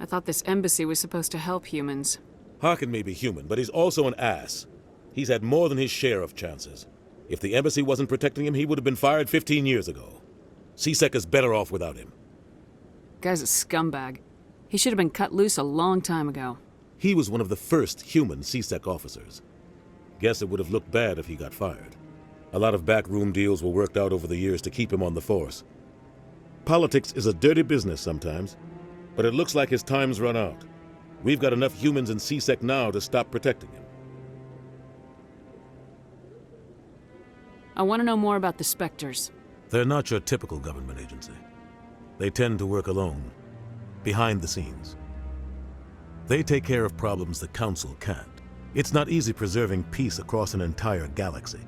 F: I thought this embassy was supposed to help humans.
U: Harkin may be human, but he's also an ass. He's had more than his share of chances. If the embassy wasn't protecting him, he would have been fired 15 years ago. CSEC is better off without him.
F: Guy's a scumbag. He should have been cut loose a long time ago.
U: He was one of the first human CSEC officers. Guess it would have looked bad if he got fired. A lot of backroom deals were worked out over the years to keep him on the force. Politics is a dirty business sometimes, but it looks like his time's run out. We've got enough humans in CSEC now to stop protecting him.
F: I want to know more about the Spectres.
U: They're not your typical government agency. They tend to work alone, behind the scenes. They take care of problems the Council can't. It's not easy preserving peace across an entire galaxy.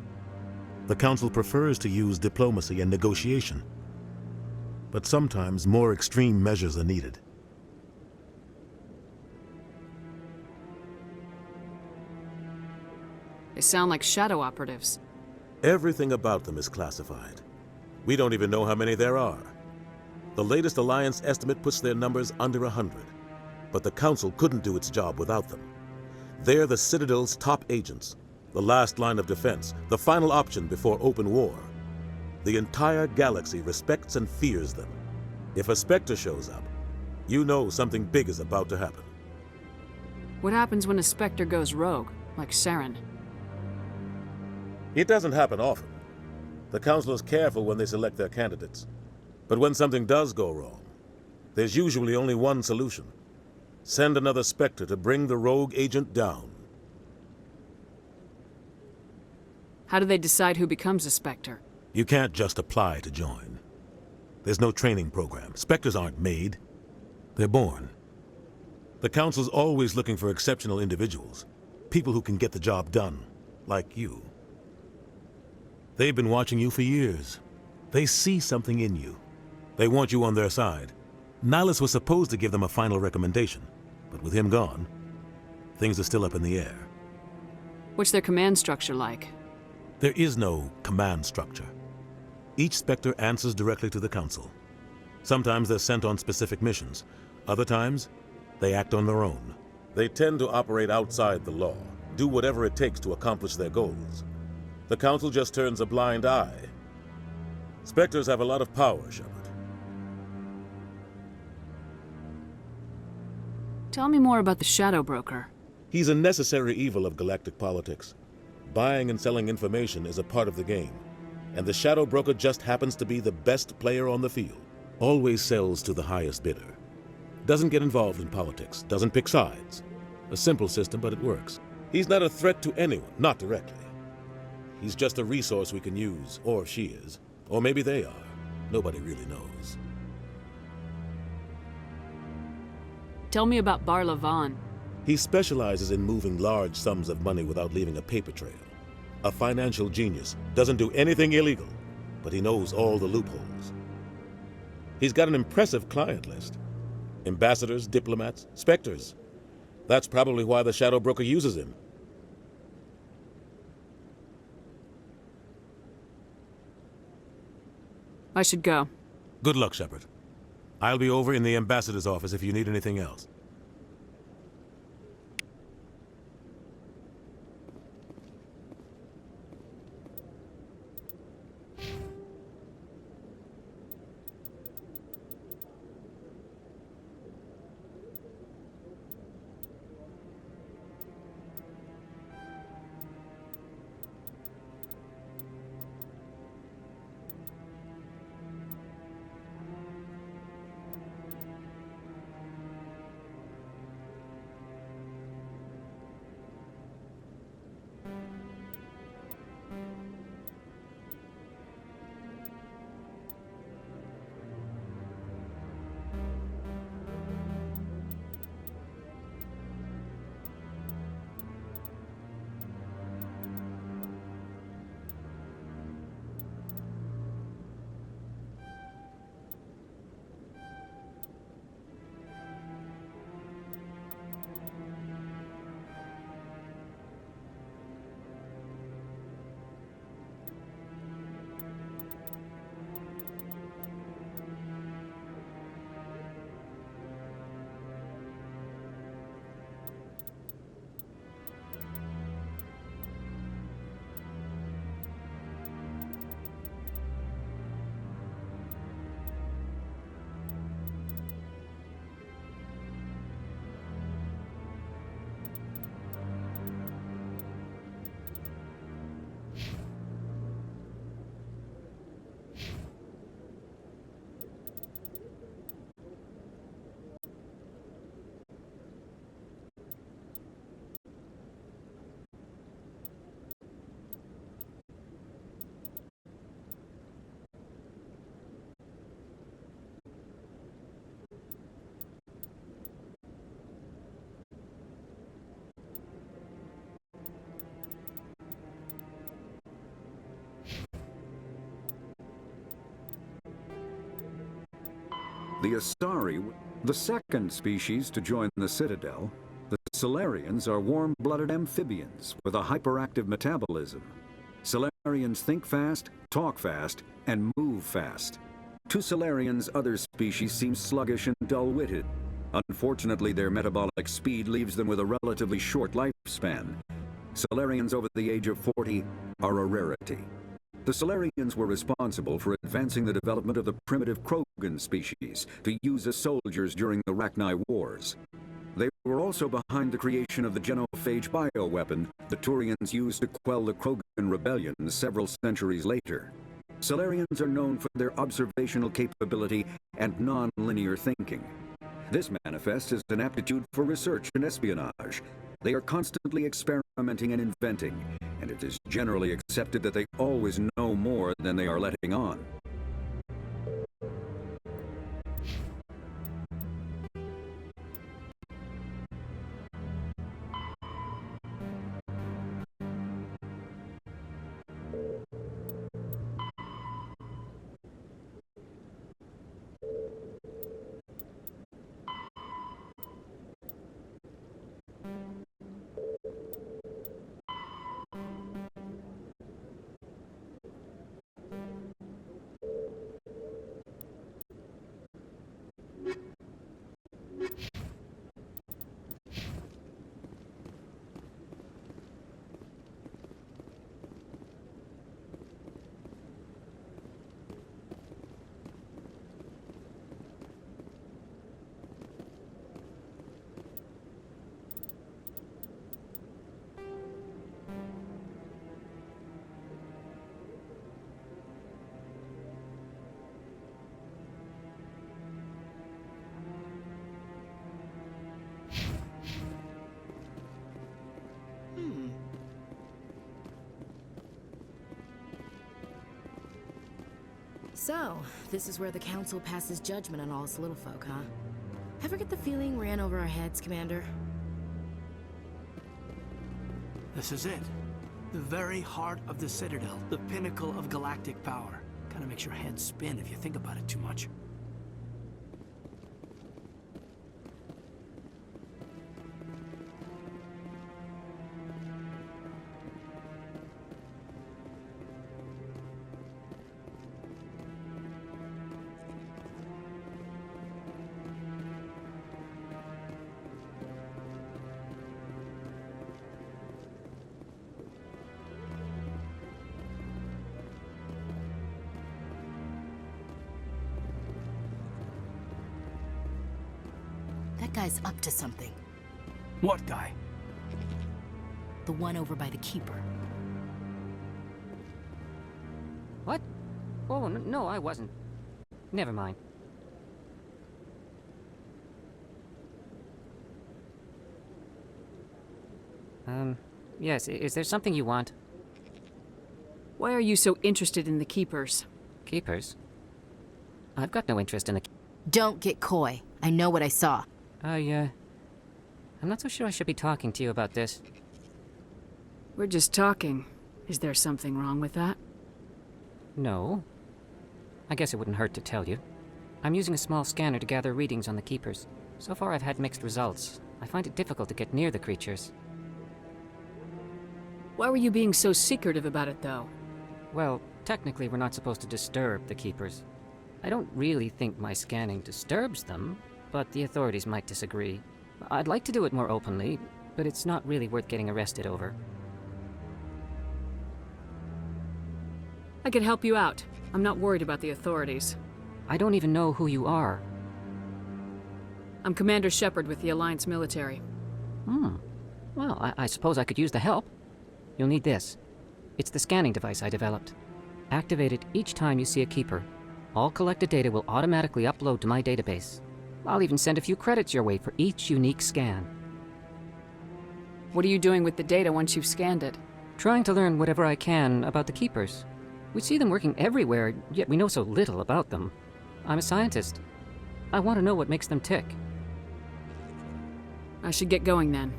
U: The Council prefers to use diplomacy and negotiation. But sometimes more extreme measures are needed.
F: They sound like shadow operatives.
U: Everything about them is classified. We don't even know how many there are. The latest Alliance estimate puts their numbers under 100. But the Council couldn't do its job without them. They're the Citadel's top agents, The last line of defense, the final option before open war. The entire galaxy respects and fears them. If a Spectre shows up, you know something big is about to happen.
F: What happens when a Spectre goes rogue, like Saren?
U: It doesn't happen often. The Council is careful when they select their candidates. But when something does go wrong, there's usually only one solution. Send another Spectre to bring the rogue agent down.
F: How do they decide who becomes a Spectre?
U: You can't just apply to join. There's no training program. Spectres aren't made. They're born. The Council's always looking for exceptional individuals. People who can get the job done, like you. They've been watching you for years. They see something in you. They want you on their side. Nihilus was supposed to give them a final recommendation, but with him gone, things are still up in the air.
F: What's their command structure like?
U: There is no command structure. Each Spectre answers directly to the Council. Sometimes they're sent on specific missions. Other times, they act on their own. They tend to operate outside the law, do whatever it takes to accomplish their goals. The Council just turns a blind eye. Spectres have a lot of power, Shepard.
F: Tell me more about the Shadow Broker.
U: He's a necessary evil of galactic politics. Buying and selling information is a part of the game, and the Shadow Broker just happens to be the best player on the field. Always sells to the highest bidder. Doesn't get involved in politics, doesn't pick sides. A simple system, but it works. He's not a threat to anyone, not directly. He's just a resource we can use, or she is. Or maybe they are. Nobody really knows.
F: Tell me about Barla Vaughn.
U: He specializes in moving large sums of money without leaving a paper trail. A financial genius, doesn't do anything illegal, but he knows all the loopholes. He's got an impressive client list. Ambassadors, diplomats, Spectres. That's probably why the Shadow Broker uses him.
F: I should go.
U: Good luck, Shepard. I'll be over in the Ambassador's office if you need anything else.
H: The Asari, the second species to join the Citadel, the Solarians are warm-blooded amphibians with a hyperactive metabolism. Solarians think fast, talk fast, and move fast. To Solarians, other species seem sluggish and dull-witted. Unfortunately, their metabolic speed leaves them with a relatively short lifespan. Solarians over the age of 40 are a rarity. The Solarians were responsible for advancing the development of the primitive Krogan species to use as soldiers during the Rachni Wars. They were also behind the creation of the genophage bioweapon the Turians used to quell the Krogan rebellion several centuries later. Solarians are known for their observational capability and non-linear thinking. This manifests as an aptitude for research and espionage. They are constantly experimenting and inventing, and it is generally accepted that they always know more than they are letting on.
B: So, this is where the Council passes judgment on all us little folk, huh? Ever get the feeling ran over our heads, Commander?
A: This is it. The very heart of the Citadel, the pinnacle of galactic power. Kinda makes your head spin if you think about it too much.
B: That guy's up to something.
A: What guy?
B: The one over by the Keeper.
M: What? Oh, no, I wasn't. Never mind. Yes, is there something you want?
F: Why are you so interested in the Keepers?
M: Keepers? I've got no interest in the...
B: Don't get coy. I know what I saw.
M: I'm not so sure I should be talking to you about this.
F: We're just talking. Is there something wrong with that?
M: No. I guess it wouldn't hurt to tell you. I'm using a small scanner to gather readings on the Keepers. So far I've had mixed results. I find it difficult to get near the creatures.
F: Why were you being so secretive about it, though?
M: Well, technically we're not supposed to disturb the Keepers. I don't really think my scanning disturbs them, but the authorities might disagree. I'd like to do it more openly, but it's not really worth getting arrested over.
F: I could help you out. I'm not worried about the authorities.
M: I don't even know who you are.
F: I'm Commander Shepard with the Alliance military.
M: Well, I suppose I could use the help. You'll need this. It's the scanning device I developed. Activate it each time you see a Keeper. All collected data will automatically upload to my database. I'll even send a few credits your way for each unique scan.
F: What are you doing with the data once you've scanned it?
M: Trying to learn whatever I can about the Keepers. We see them working everywhere, yet we know so little about them. I'm a scientist. I want to know what makes them tick.
F: I should get going then.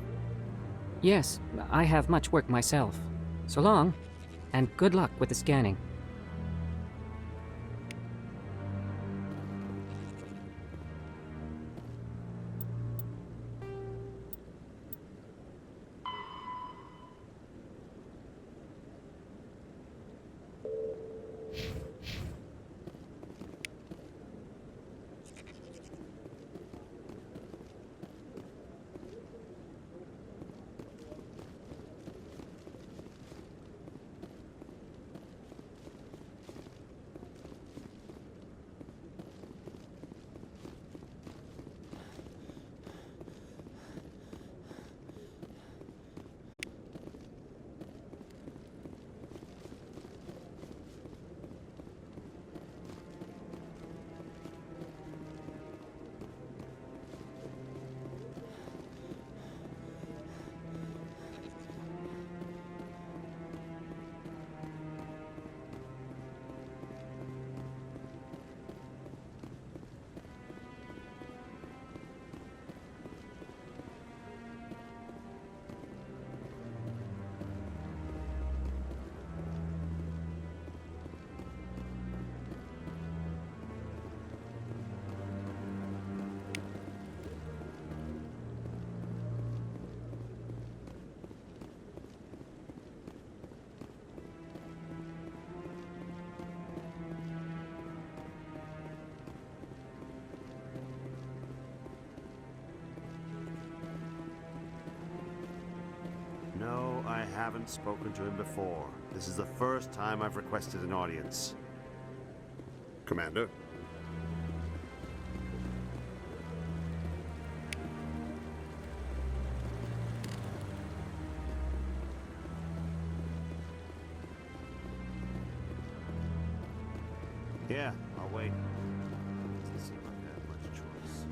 M: Yes, I have much work myself. So long, and good luck with the scanning.
T: haven't spoken to him before. This is the first time I've requested an audience. Commander? Yeah, I'll wait. Doesn't seem like I have much choice.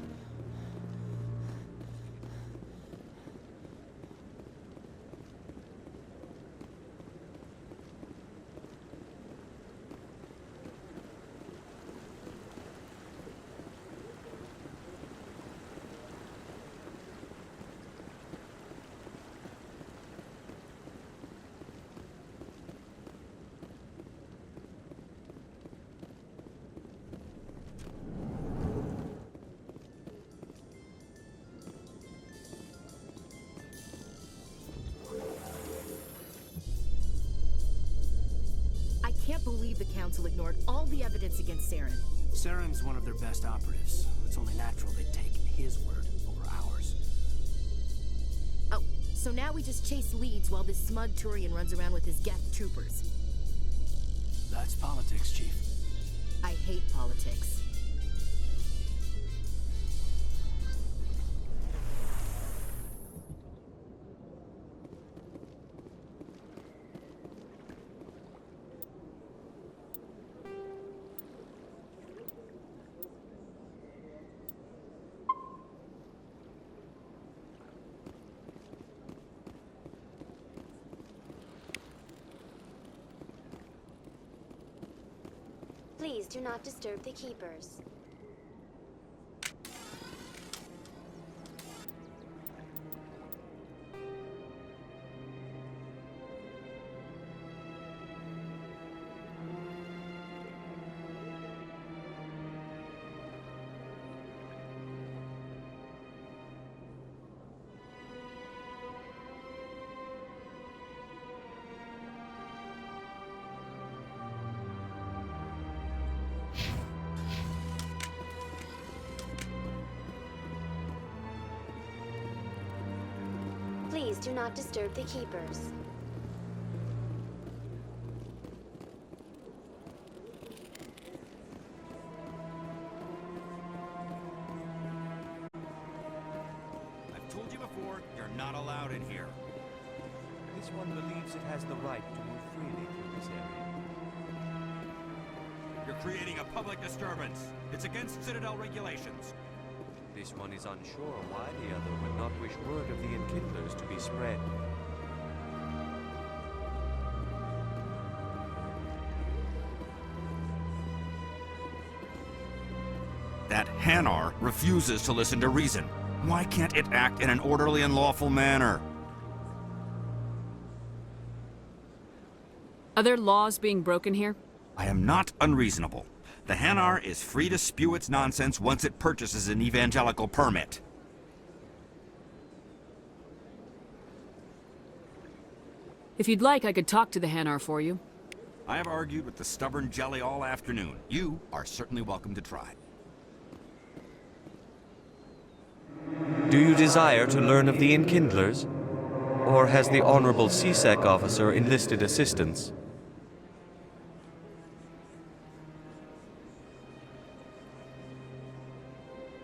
B: I can't believe the Council ignored all the evidence against Saren.
A: Saren's one of their best operatives. It's only natural they'd take his word over ours.
B: Oh, so now we just chase leads while this smug Turian runs around with his Geth troopers.
A: That's politics, Chief.
B: I hate politics.
I: Please do not disturb the keepers. Please do not disturb the keepers.
J: I've told you before, you're not allowed in here.
K: This one believes it has the right to move freely through this area.
J: You're creating a public disturbance. It's against Citadel regulations.
K: This one is unsure why the other would not wish word of the enkindlers to be spread.
J: That Hanar refuses to listen to reason. Why can't it act in an orderly and lawful manner?
F: Are there laws being broken here?
J: I am not unreasonable. The Hanar is free to spew its nonsense once it purchases an evangelical permit.
F: If you'd like, I could talk to the Hanar for you.
J: I have argued with the stubborn jelly all afternoon. You are certainly welcome to try.
K: Do you desire to learn of the enkindlers? Or has the Honorable CSEC officer enlisted assistance?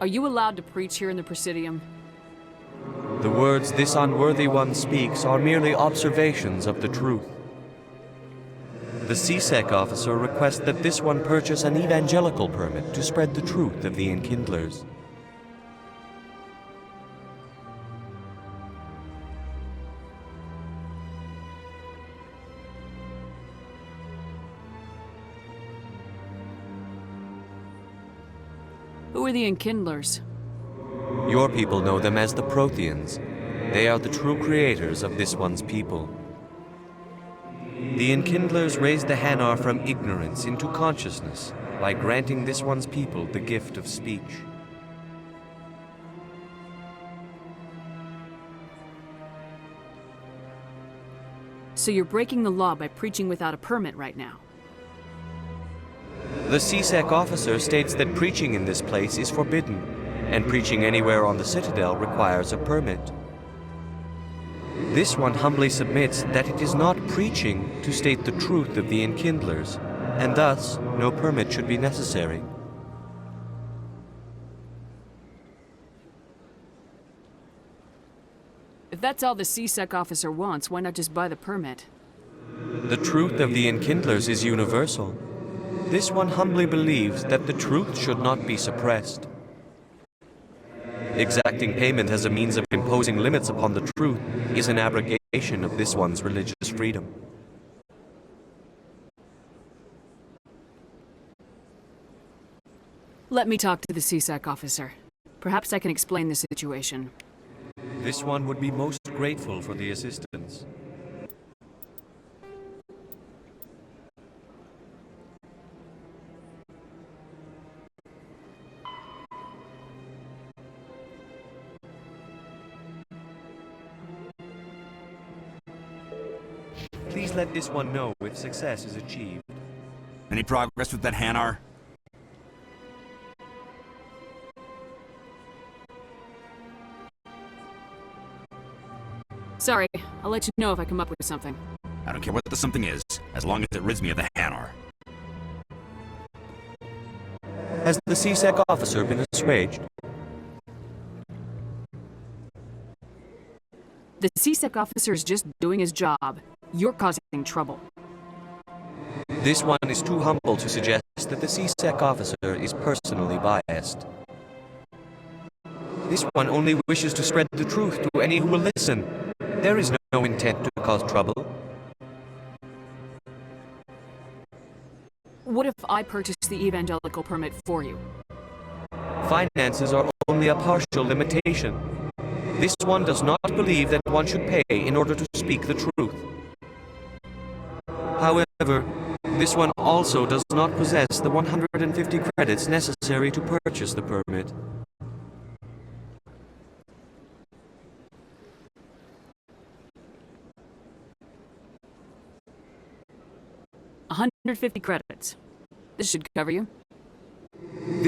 F: Are you allowed to preach here in the Presidium?
K: The words this unworthy one speaks are merely observations of the truth. The CSEC officer requests that this one purchase an evangelical permit to spread the truth of the enkindlers.
F: Who are the enkindlers?
K: Your people know them as the Protheans. They are the true creators of this one's people. The enkindlers raised the Hanar from ignorance into consciousness by granting this one's people the gift of speech.
F: So you're breaking the law by preaching without a permit right now?
K: The CSEC officer states that preaching in this place is forbidden, and preaching anywhere on the Citadel requires a permit. This one humbly submits that it is not preaching to state the truth of the enkindlers, and thus no permit should be necessary.
F: If that's all the CSEC officer wants, why not just buy the permit?
K: The truth of the enkindlers is universal. This one humbly believes that the truth should not be suppressed. Exacting payment as a means of imposing limits upon the truth is an abrogation of this one's religious freedom.
F: Let me talk to the CSEC officer. Perhaps I can explain the situation.
K: This one would be most grateful for the assistance. Please let this one know if success is achieved.
J: Any progress with that Hanar?
F: Sorry, I'll let you know if I come up with something.
J: I don't care what the something is, as long as it rids me of the Hanar.
K: Has the CSEC officer been assuaged?
F: The CSEC officer is just doing his job. You're causing trouble.
K: This one is too humble to suggest that the CSEC officer is personally biased. This one only wishes to spread the truth to any who will listen. There is no intent to cause trouble.
F: What if I purchase the evangelical permit for you?
K: Finances are only a partial limitation. This one does not believe that one should pay in order to speak the truth. However, this one also does not possess the 150 credits necessary to purchase the permit.
F: $150 credits. This should cover you.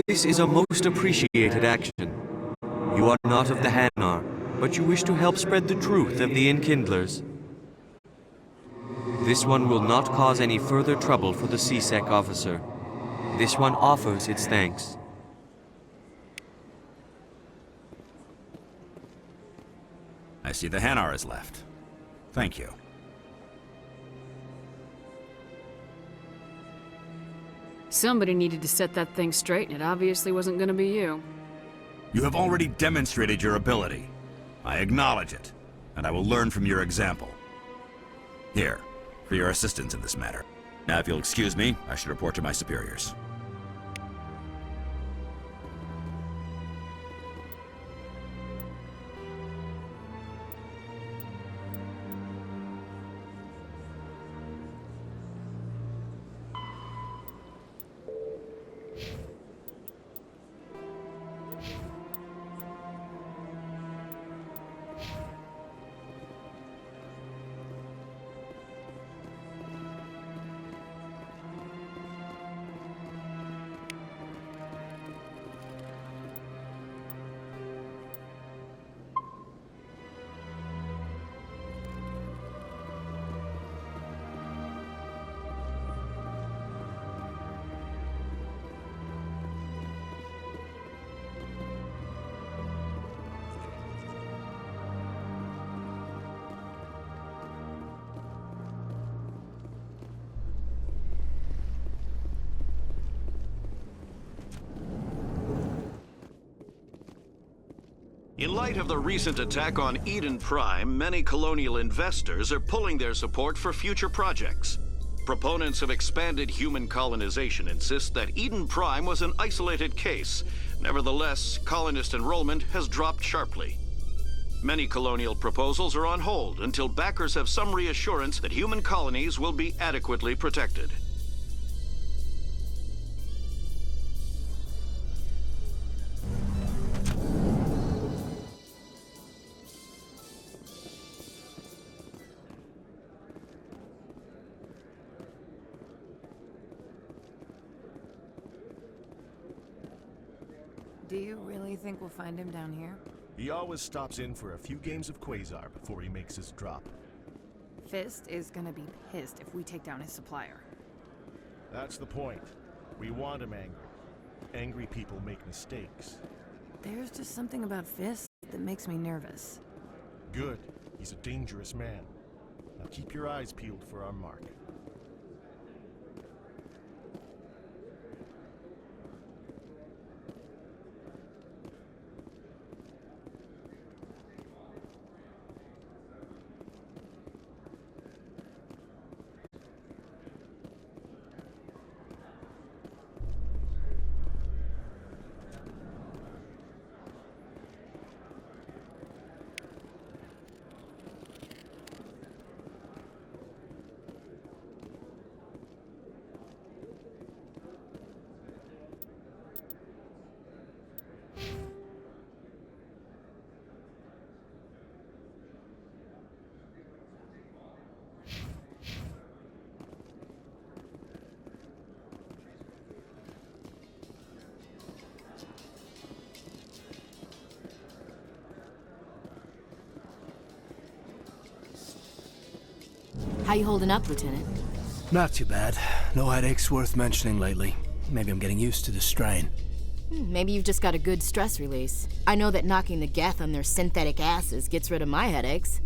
K: This is a most appreciated action. You are not of the Hanar, but you wish to help spread the truth of the enkindlers. This one will not cause any further trouble for the CSEC officer. This one offers its thanks.
J: I see the Hanar is left. Thank you.
F: Somebody needed to set that thing straight, and it obviously wasn't going to be you.
J: You have already demonstrated your ability. I acknowledge it, and I will learn from your example. Here, for your assistance in this matter. Now, if you'll excuse me, I should report to my superiors.
L: In light of the recent attack on Eden Prime, many colonial investors are pulling their support for future projects. Proponents of expanded human colonization insist that Eden Prime was an isolated case. Nevertheless, colonist enrollment has dropped sharply. Many colonial proposals are on hold until backers have some reassurance that human colonies will be adequately protected.
O: Do you really think we'll find him down here?
N: He always stops in for a few games of Quasar before he makes his drop.
F: Fist is gonna be pissed if we take down his supplier.
N: That's the point. We want him angry. Angry people make mistakes.
F: There's just something about Fist that makes me nervous.
N: Good. He's a dangerous man. Now keep your eyes peeled for our mark.
B: How you holding up, Lieutenant?
A: Not too bad. No headaches worth mentioning lately. Maybe I'm getting used to the strain.
B: Maybe you've just got a good stress release. I know that knocking the Geth on their synthetic asses gets rid of my headaches.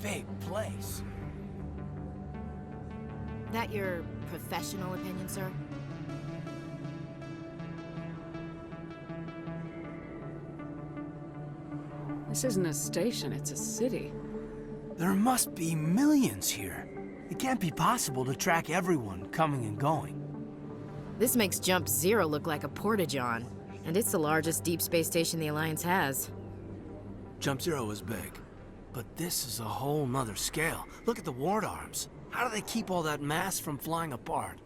A: Big place.
B: That your professional opinion, sir?
F: This isn't a station, it's a city.
A: There must be millions here. It can't be possible to track everyone coming and going.
B: This makes Jump Zero look like a porta-john, and it's the largest deep space station the Alliance has.
A: Jump Zero is big, but this is a whole nother scale. Look at the ward arms. How do they keep all that mass from flying apart?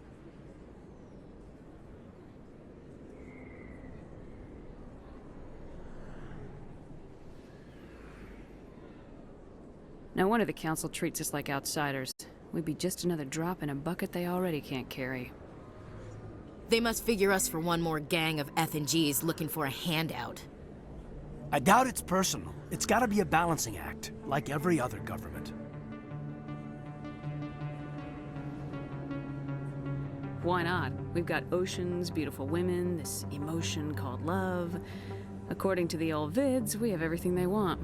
F: No wonder the Council treats us like outsiders. We'd be just another drop in a bucket they already can't carry.
B: They must figure us for one more gang of F&Gs looking for a handout.
A: I doubt it's personal. It's gotta be a balancing act, like every other government.
F: Why not? We've got oceans, beautiful women, this emotion called love. According to the old vids, we have everything they want.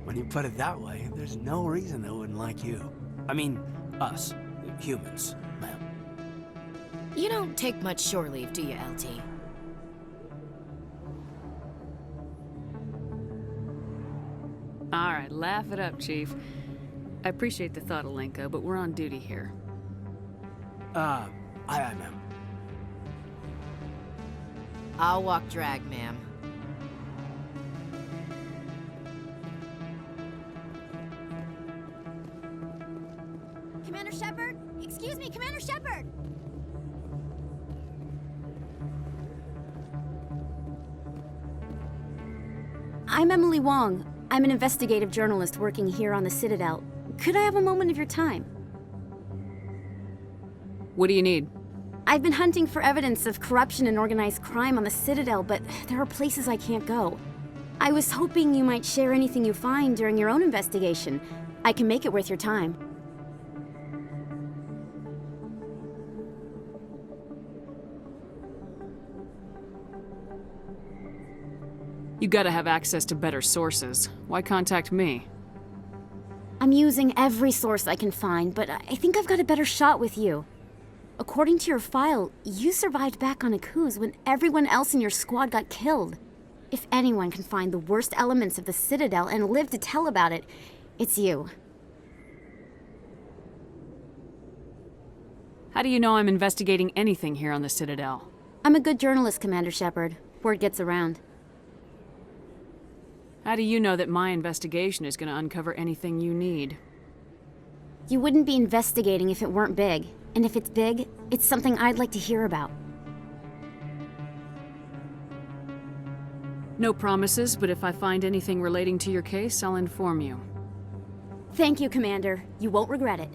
A: When you put it that way, there's no reason they wouldn't like you. I mean, us, humans, ma'am.
B: You don't take much shore leave, do you, LT?
F: Alright, laugh it up, Chief. I appreciate the thought, Alenko, but we're on duty here.
A: Aye, ma'am.
B: I'll walk drag, ma'am.
P: Commander Shepard? Excuse me, Commander Shepard! I'm Emily Wong. I'm an investigative journalist working here on the Citadel. Could I have a moment of your time?
F: What do you need?
P: I've been hunting for evidence of corruption and organized crime on the Citadel, but there are places I can't go. I was hoping you might share anything you find during your own investigation. I can make it worth your time.
F: You gotta have access to better sources. Why contact me?
P: I'm using every source I can find, but I think I've got a better shot with you. According to your file, you survived back on Akuz when everyone else in your squad got killed. If anyone can find the worst elements of the Citadel and live to tell about it, it's you.
F: How do you know I'm investigating anything here on the Citadel?
P: I'm a good journalist, Commander Shepard. Word gets around.
F: How do you know that my investigation is going to uncover anything you need?
P: You wouldn't be investigating if it weren't big. And if it's big, it's something I'd like to hear about.
F: No promises, but if I find anything relating to your case, I'll inform you.
P: Thank you, Commander. You won't regret it.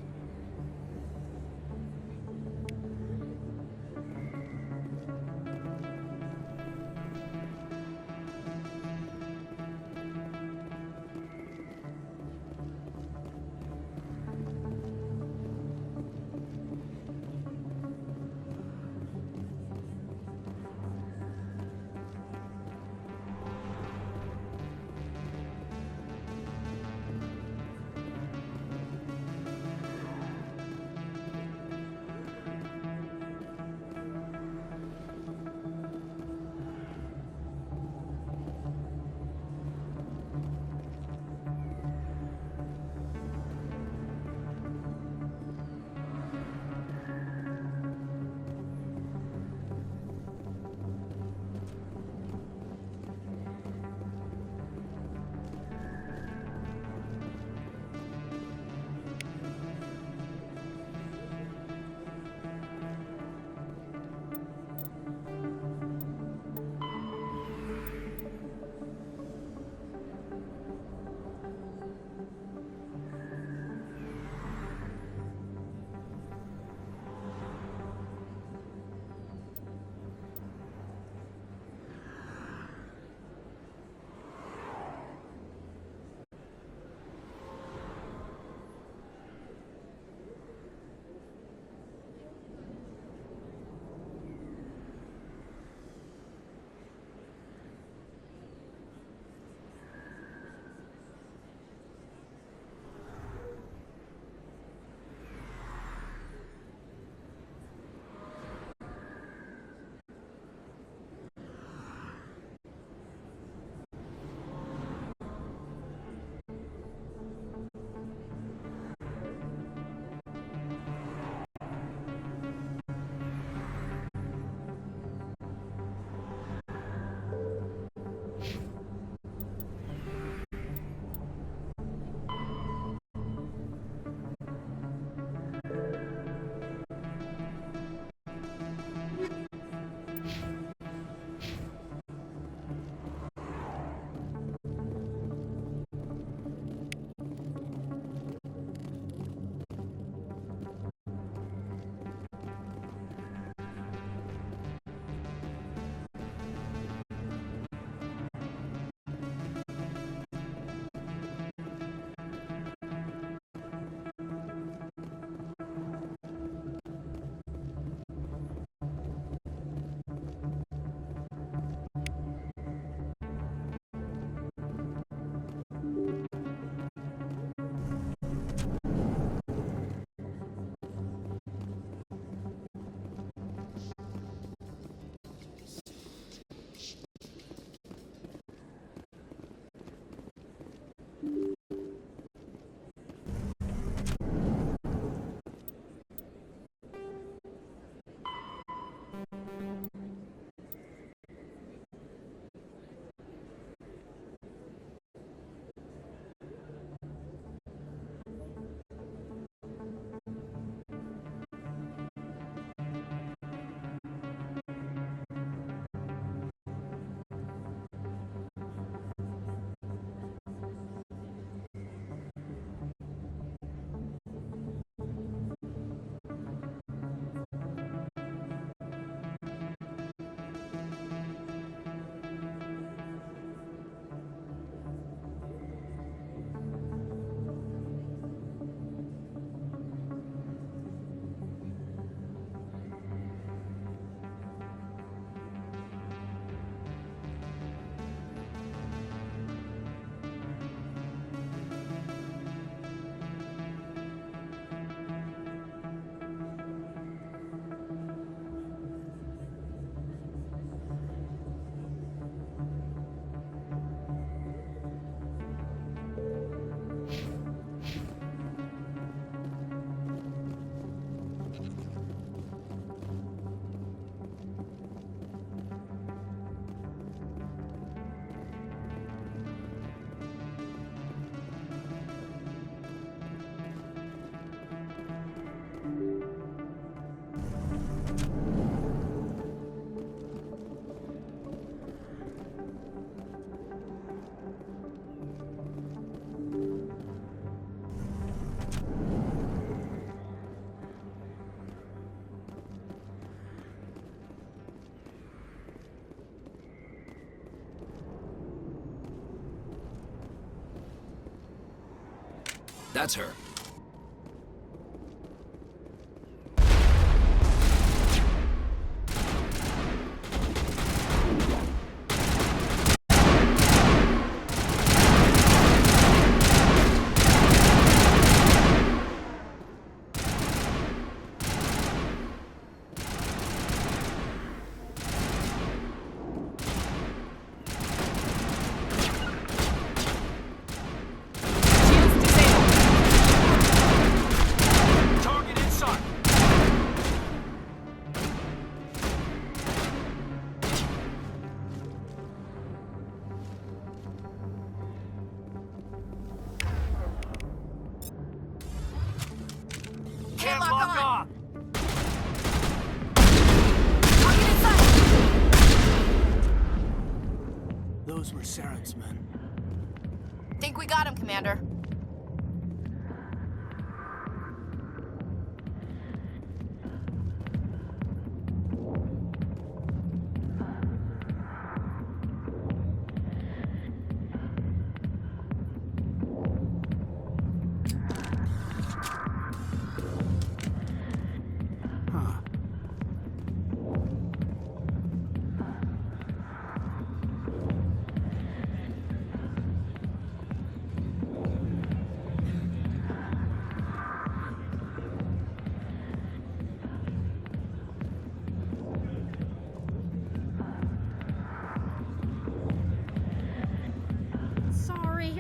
C: That's her.
A: Those were Saren's men.
B: Think we got him, Commander.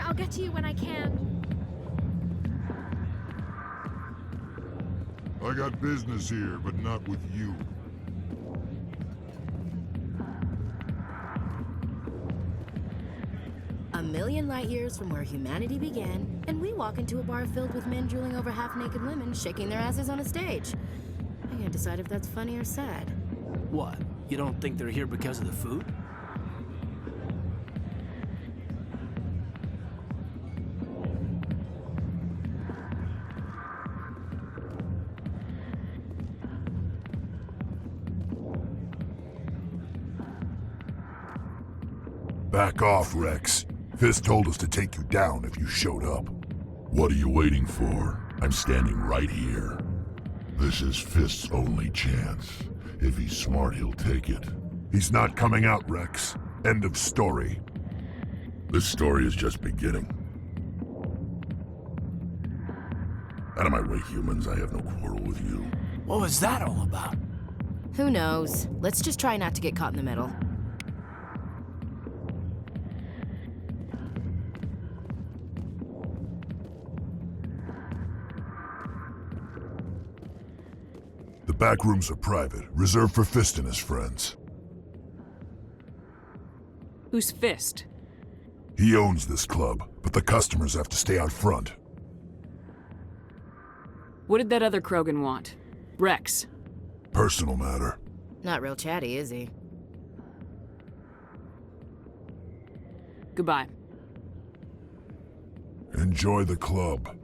Q: I'll get to you when I can.
E: I got business here, but not with you.
B: A million light years from where humanity began, and we walk into a bar filled with men drooling over half-naked women, shaking their asses on a stage. I can't decide if that's funny or sad.
A: What? You don't think they're here because of the food?
E: Back off, Rex. Fist told us to take you down if you showed up. What are you waiting for? I'm standing right here. This is Fist's only chance. If he's smart, he'll take it. He's not coming out, Rex. End of story. This story is just beginning. Out of my way, humans. I have no quarrel with you.
A: What was that all about?
B: Who knows? Let's just try not to get caught in the middle.
E: The back rooms are private, reserved for Fist and his friends.
F: Who's Fist?
E: He owns this club, but the customers have to stay out front.
F: What did that other Krogan want? Rex.
E: Personal matter.
B: Not real chatty, is he?
F: Goodbye.
E: Enjoy the club.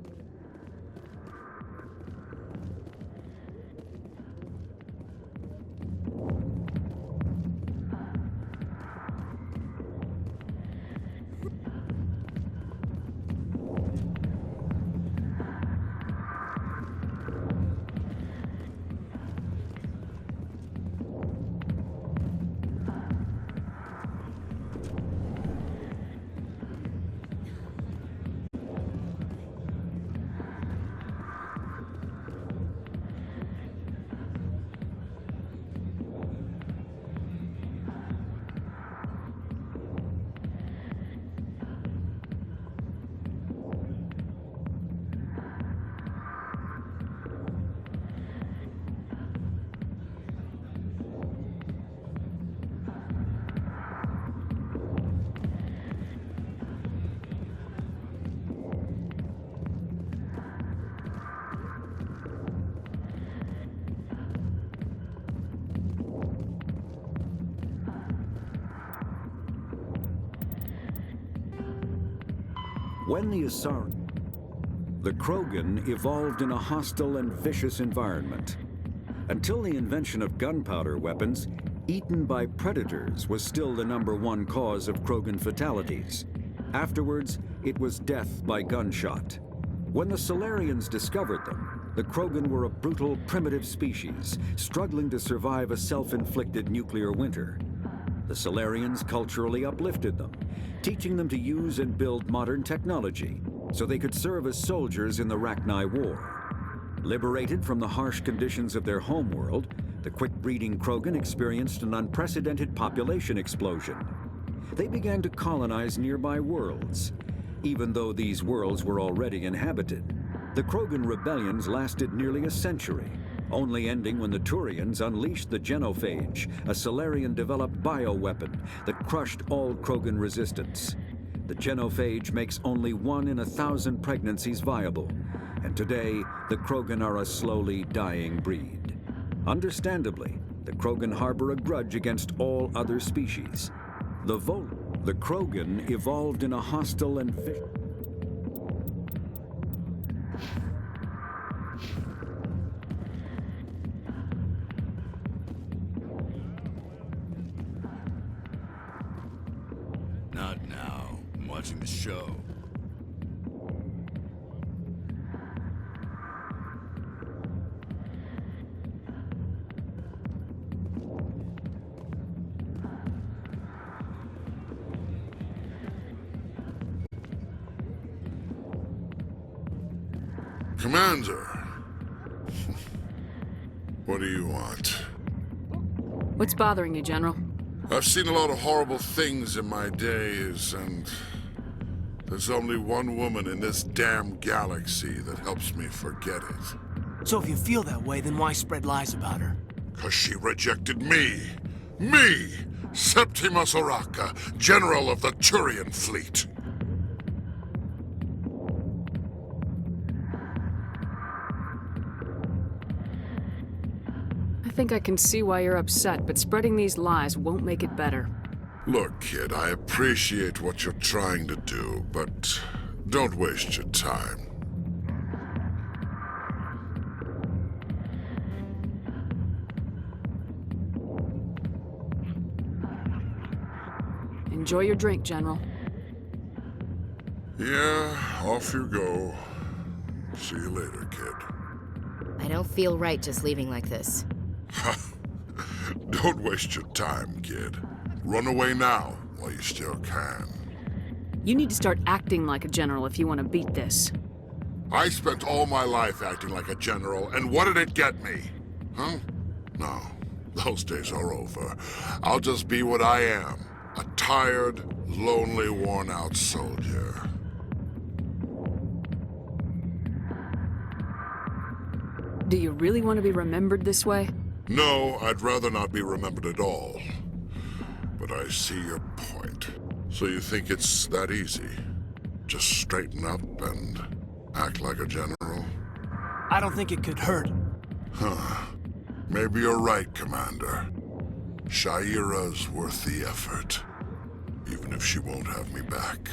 H: When the Krogan evolved in a hostile and vicious environment. Until the invention of gunpowder weapons, eaten by predators was still the #1 cause of Krogan fatalities. Afterwards, it was death by gunshot. When the Solarians discovered them, the Krogan were a brutal, primitive species, struggling to survive a self-inflicted nuclear winter. The Solarians culturally uplifted them, teaching them to use and build modern technology, so they could serve as soldiers in the Rachni War. Liberated from the harsh conditions of their homeworld, the quick-breeding Krogan experienced an unprecedented population explosion. They began to colonize nearby worlds. Even though these worlds were already inhabited, the Krogan rebellions lasted nearly a century, only ending when the Turians unleashed the Genophage, a Solarian-developed bioweapon that crushed all Krogan resistance. The Genophage makes only 1 in 1,000 pregnancies viable, and today the Krogan are a slowly dying breed. Understandably, the Krogan harbor a grudge against all other species. The Krogan evolved in a hostile and
C: Not now. I'm watching the show.
E: Commander, what do you want?
F: What's bothering you, General?
E: I've seen a lot of horrible things in my days, and there's only one woman in this damn galaxy that helps me forget it.
A: So if you feel that way, then why spread lies about her?
E: 'Cause she rejected me! Me! Septimus Oraka, General of the Turian Fleet!
F: I think I can see why you're upset, but spreading these lies won't make it better.
E: Look, kid, I appreciate what you're trying to do, but don't waste your time.
F: Enjoy your drink, General.
E: Yeah, off you go. See you later, kid.
B: I don't feel right just leaving like this.
E: Don't waste your time, kid. Run away now, while you still can.
F: You need to start acting like a general if you want to beat this.
E: I spent all my life acting like a general, and what did it get me? Huh? No, those days are over. I'll just be what I am. A tired, lonely, worn-out soldier.
F: Do you really want to be remembered this way?
E: No, I'd rather not be remembered at all. But I see your point. So you think it's that easy? Just straighten up and act like a general?
A: I don't think it could hurt.
E: Huh. Maybe you're right, Commander. Shaira's worth the effort. Even if she won't have me back.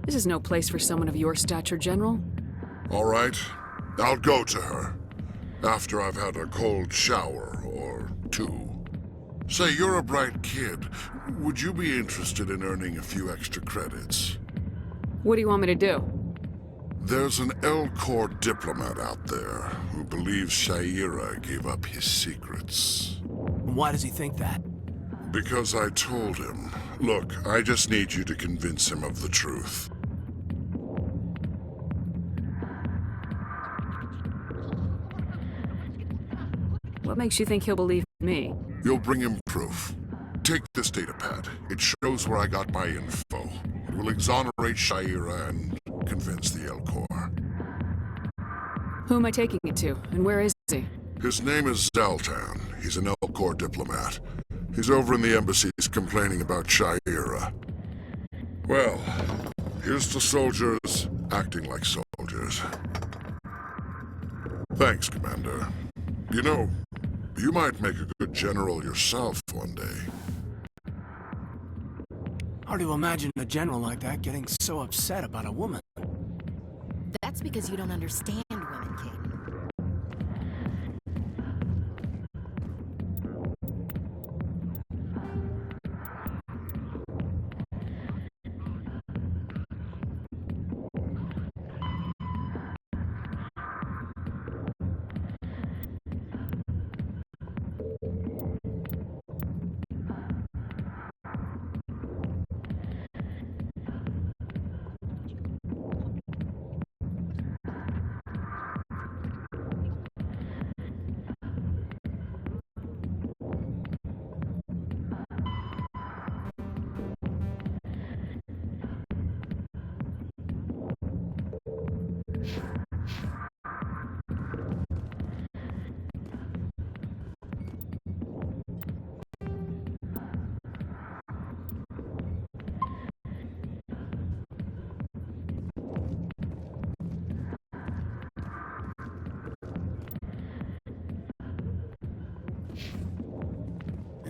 F: This is no place for someone of your stature, General.
E: All right. I'll go to her. After I've had a cold shower or two. Say, you're a bright kid. Would you be interested in earning a few extra credits?
F: What do you want me to do?
E: There's an L-Corps diplomat out there who believes Shaira gave up his secrets.
A: Why does he think that?
E: Because I told him. Look, I just need you to convince him of the truth.
F: What makes you think he'll believe me?
E: You'll bring him proof. Take this datapad. It shows where I got my info. It will exonerate Shaira and convince the L-Corps.
F: Who am I taking it to, and where is he?
E: His name is Zaltan. He's an L-Corps diplomat. He's over in the embassies complaining about Shaira. Well, here's to soldiers acting like soldiers. Thanks, Commander. You know, you might make a good general yourself one day.
A: Hard to imagine a general like that getting so upset about a woman.
B: That's because you don't understand women, King.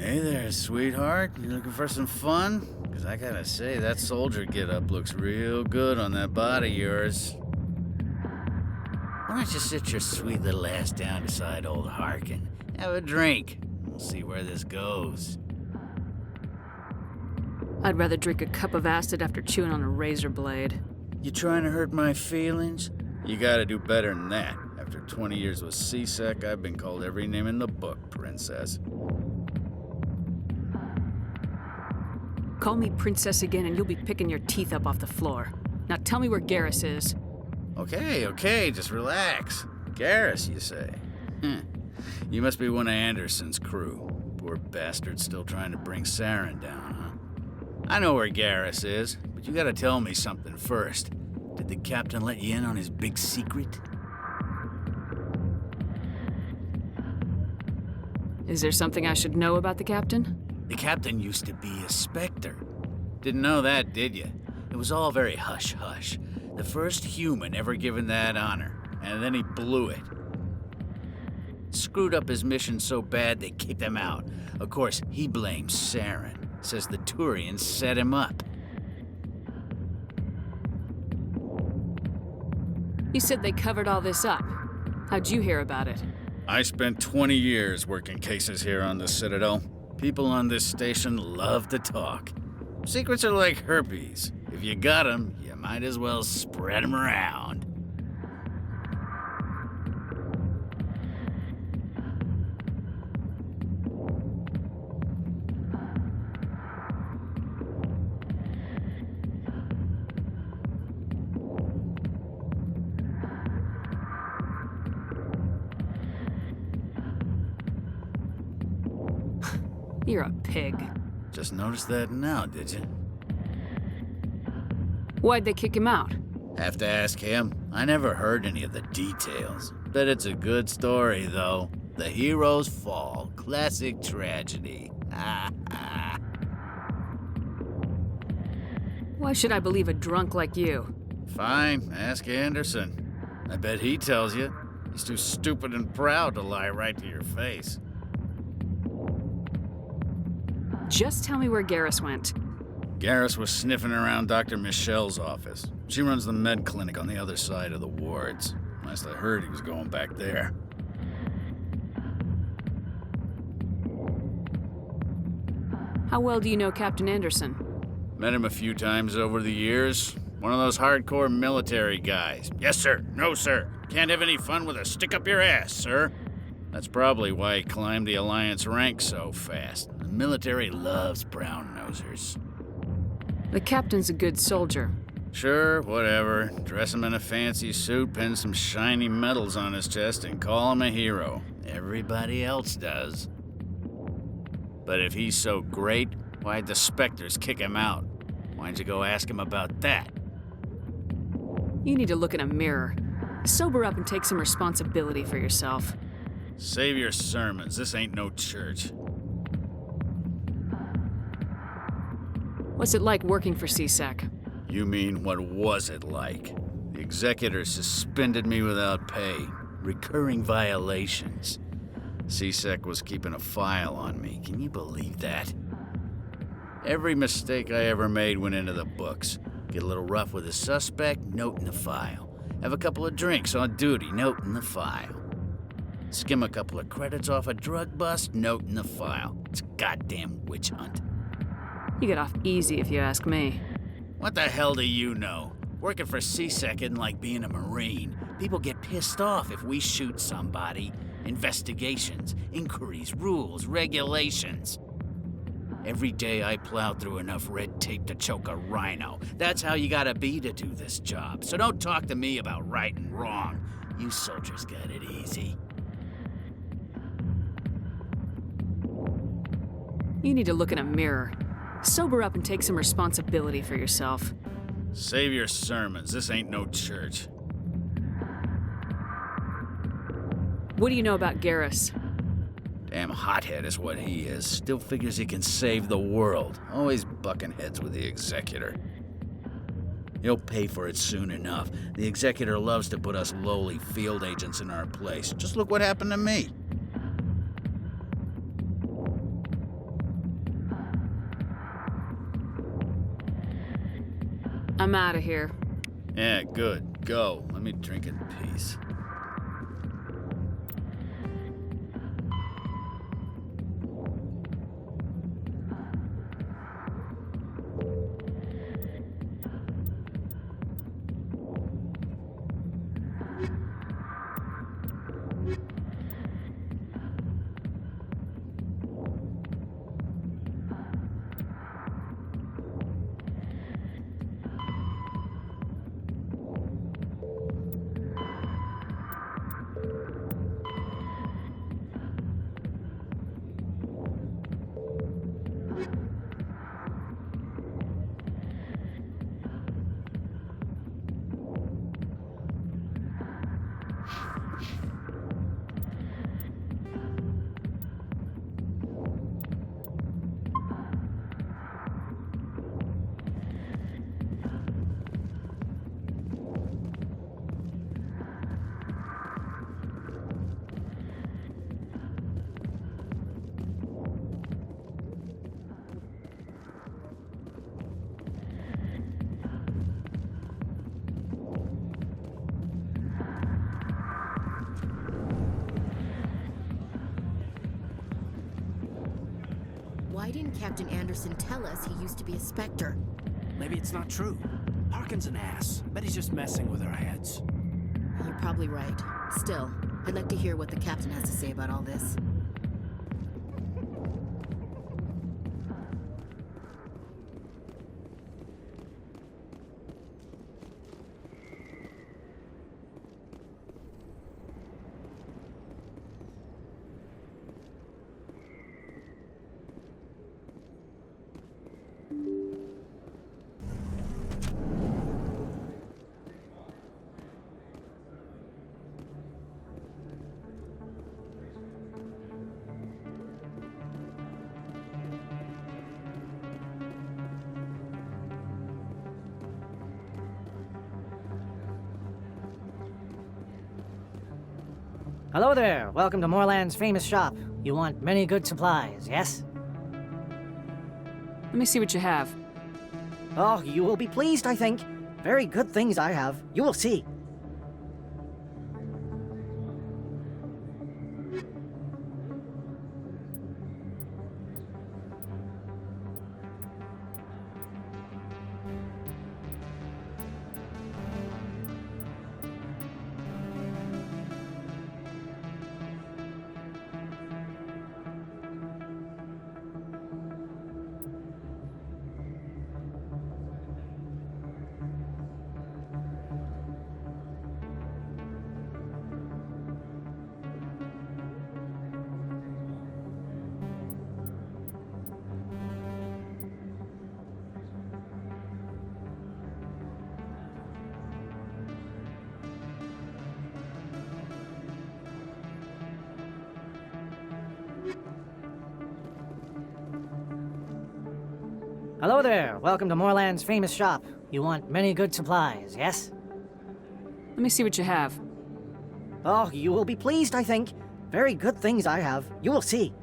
D: Hey there, sweetheart. You looking for some fun? Because I gotta say, that soldier get-up looks real good on that body of yours. Why don't you sit your sweet little ass down beside old Harkin? Have a drink. We'll see where this goes.
F: I'd rather drink a cup of acid after chewing on a razor blade.
D: You trying to hurt my feelings? You gotta do better than that. After 20 years with C-Sec, I've been called every name in the book, princess.
F: Call me princess again and you'll be picking your teeth up off the floor. Now tell me where Garrus is.
D: Okay, just relax. Garrus, you say? You must be one of Anderson's crew. Poor bastard still trying to bring Saren down, huh? I know where Garrus is, but you gotta tell me something first. Did the captain let you in on his big secret?
F: Is there something I should know about the captain?
D: The captain used to be a Spectre. Didn't know that, did you? It was all very hush-hush. The first human ever given that honor, and then he blew it. Screwed up his mission so bad they kicked him out. Of course, he blames Saren. Says the Turians set him up.
F: You said they covered all this up. How'd you hear about it?
D: I spent 20 years working cases here on the Citadel. People on this station love to talk. Secrets are like herpes. If you got them, you might as well spread them around.
F: You're a pig.
D: Just noticed that now, did you?
F: Why'd they kick him out?
D: Have to ask him. I never heard any of the details. Bet it's a good story, though. The hero's fall. Classic tragedy.
F: Why should I believe a drunk like you?
D: Fine, ask Anderson. I bet he tells you. He's too stupid and proud to lie right to your face.
F: Just tell me where Garrus went.
D: Garrus was sniffing around Dr. Michelle's office. She runs the med clinic on the other side of the wards. Last I heard, he was going back there.
F: How well do you know Captain Anderson?
D: Met him a few times over the years. One of those hardcore military guys. Yes, sir. No, sir. Can't have any fun with a stick up your ass, sir. That's probably why he climbed the Alliance ranks so fast. The military loves brown-nosers.
F: The captain's a good soldier.
D: Sure, whatever. Dress him in a fancy suit, pin some shiny medals on his chest, and call him a hero. Everybody else does. But if he's so great, why'd the Spectres kick him out? Why'd you go ask him about that?
F: You need to look in a mirror. Sober up and take some responsibility for yourself.
D: Save your sermons. This ain't no church.
F: What's it like working for C-Sec?
D: You mean, what was it like? The executor suspended me without pay. Recurring violations. C-Sec was keeping a file on me. Can you believe that? Every mistake I ever made went into the books. Get a little rough with a suspect, note in the file. Have a couple of drinks on duty, note in the file. Skim a couple of credits off a drug bust, note in the file. It's a goddamn witch hunt.
F: You get off easy if you ask me.
D: What the hell do you know? Working for C-Sec isn't like being a Marine. People get pissed off if we shoot somebody. Investigations, inquiries, rules, regulations. Every day I plow through enough red tape to choke a rhino. That's how you gotta be to do this job. So don't talk to me about right and wrong. You soldiers got it easy.
F: You need to look in a mirror. Sober up and take some responsibility for yourself.
D: Save your sermons. This ain't no church.
F: What do you know about Garrus?
D: Damn hothead is what he is. Still figures he can save the world. Always bucking heads with the executor. He'll pay for it soon enough. The executor loves to put us lowly field agents in our place. Just look what happened to me.
F: I'm out of here.
D: Yeah, good. Go. Let me drink in peace.
B: Why didn't Captain Anderson tell us he used to be a Spectre?
A: Maybe it's not true. Harkin's an ass. I bet he's just messing with our heads.
B: You're probably right. Still, I'd like to hear what the captain has to say about all this.
R: Hello there. Welcome to Moorland's famous shop. You want many good supplies, yes?
F: Let me see what you have.
R: Oh, you will be pleased, I think. Very good things I have. You will see. Hello there. Welcome to Moorland's famous shop. You want many good supplies, yes?
F: Let me see what you have.
R: Oh, you will be pleased, I think. Very good things I have. You will see.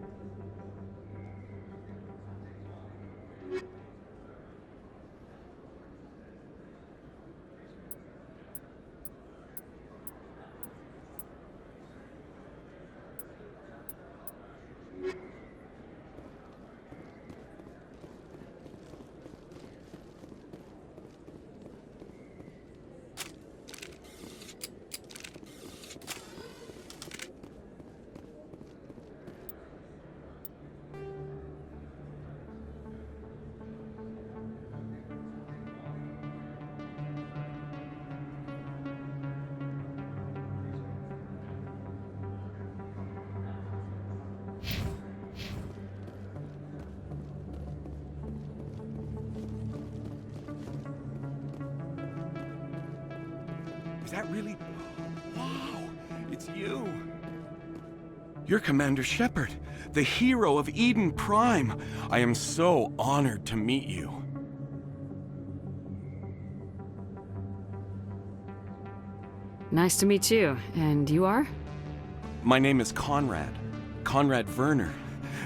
S: Is that really? Wow, it's you. You're Commander Shepard, the hero of Eden Prime. I am so honored to meet you.
F: Nice to meet you. And you are?
S: My name is Conrad. Conrad Werner.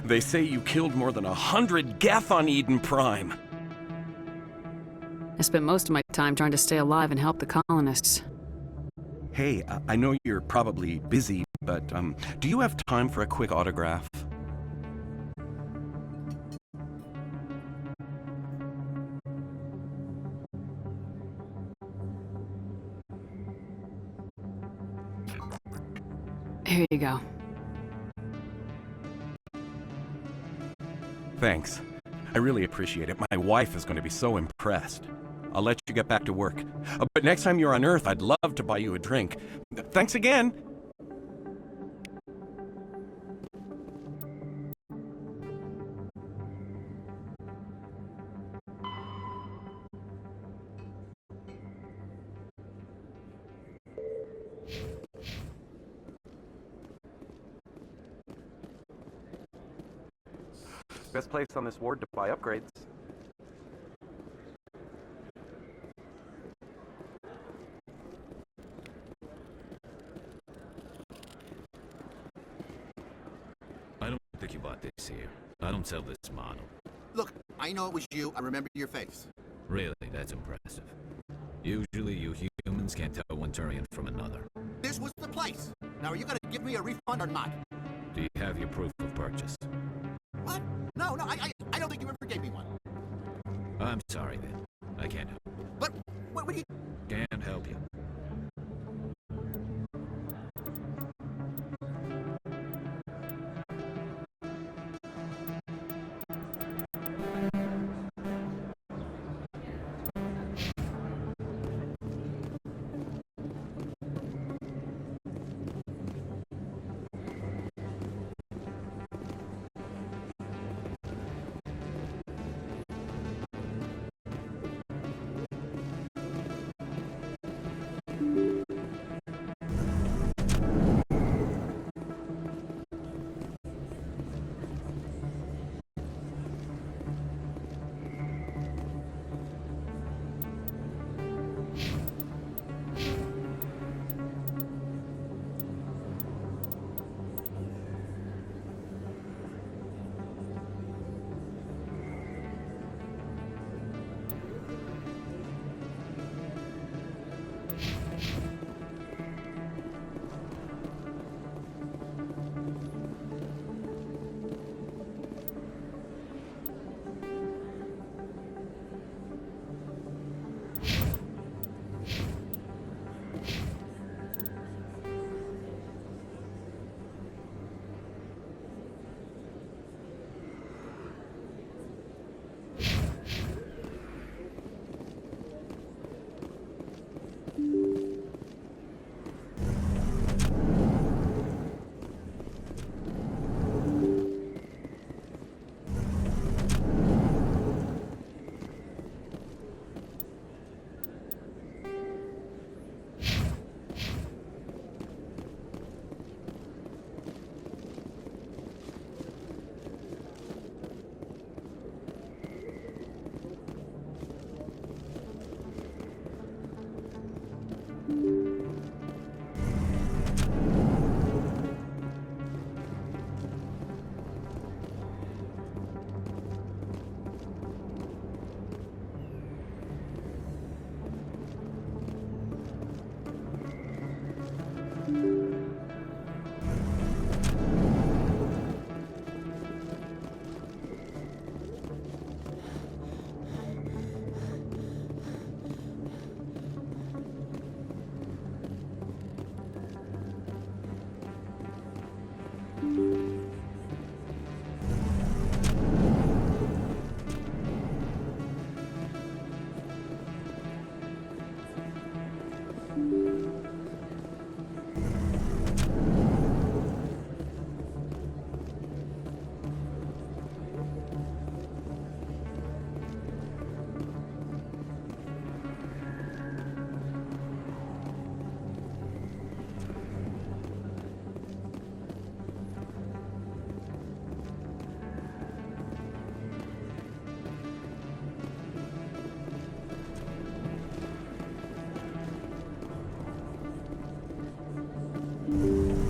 S: They say you killed more than 100 Geth on Eden Prime.
F: I spent most of my time trying to stay alive and help the colonists.
S: Hey, I know you're probably busy, but do you have time for a quick autograph?
F: Here you go.
S: Thanks. I really appreciate it. My wife is going to be so impressed. I'll let you get back to work. But next time you're on Earth, I'd love to buy you a drink. Thanks again! Best place on this ward to buy upgrades.
C: I don't think you bought this here. I don't sell this model.
G: Look, I know it was you. I remember your face.
C: Really, that's impressive. Usually you humans can't tell one Turian from another.
G: This was the place. Now, are you gonna give me a refund or not?
C: Do you have your proof of purchase?
G: What? No, I don't think you ever gave me one.
C: I'm sorry then. I can't help.
G: But what would you...
C: Can't help you.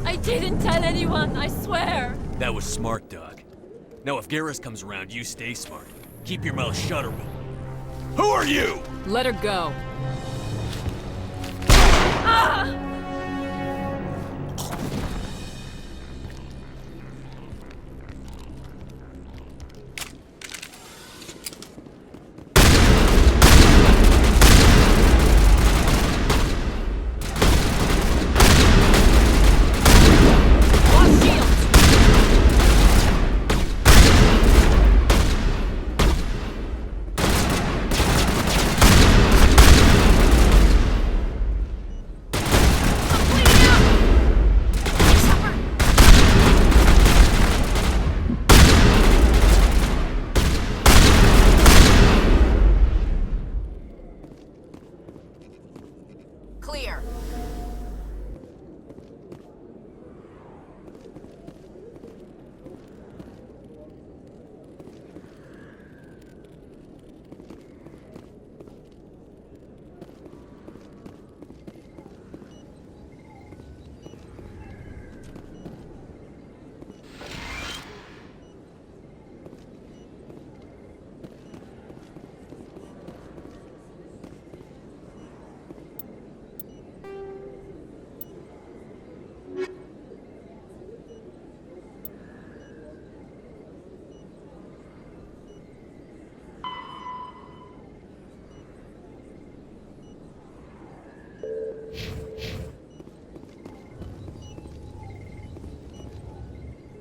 V: I didn't tell anyone, I swear!
W: That was smart, Doug. Now if Garrus comes around, you stay smart. Keep your mouth shut or we'll... Who are you?
F: Let her go.
V: Ah!
B: Clear.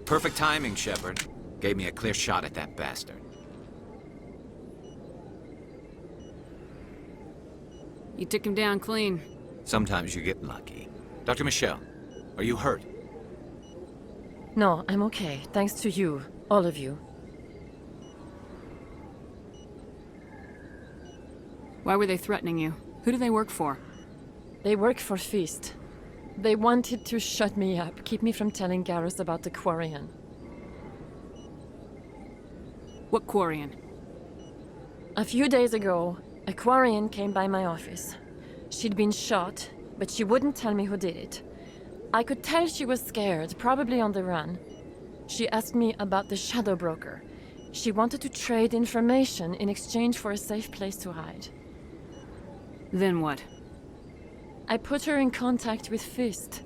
C: Perfect timing, Shepard. Gave me a clear shot at that bastard.
F: You took him down clean.
C: Sometimes you get lucky. Dr. Michelle, are you hurt?
V: No, I'm okay. Thanks to you. All of you.
F: Why were they threatening you? Who do they work for?
V: They work for Feast. They wanted to shut me up, keep me from telling Garrus about the Quarian.
F: What Quarian?
V: A few days ago, a Quarian came by my office. She'd been shot, but she wouldn't tell me who did it. I could tell she was scared, probably on the run. She asked me about the Shadow Broker. She wanted to trade information in exchange for a safe place to hide.
F: Then what?
V: I put her in contact with Fist.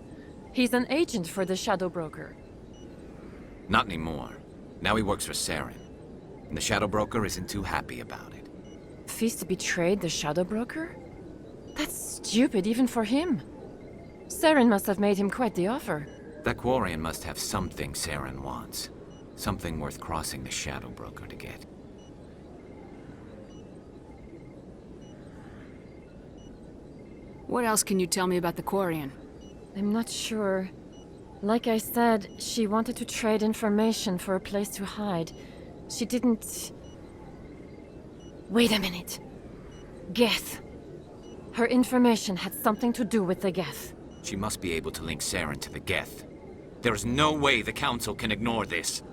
V: He's an agent for the Shadow Broker.
C: Not anymore. Now he works for Saren. And the Shadow Broker isn't too happy about it.
V: Fist betrayed the Shadow Broker? That's stupid even for him. Saren must have made him quite the offer.
C: That Quarian must have something Saren wants. Something worth crossing the Shadow Broker to get.
F: What else can you tell me about the Quarian?
V: I'm not sure. Like I said, she wanted to trade information for a place to hide. She didn't... Wait a minute. Geth. Her information had something to do with the Geth.
C: She must be able to link Saren to the Geth. There is no way the Council can ignore this.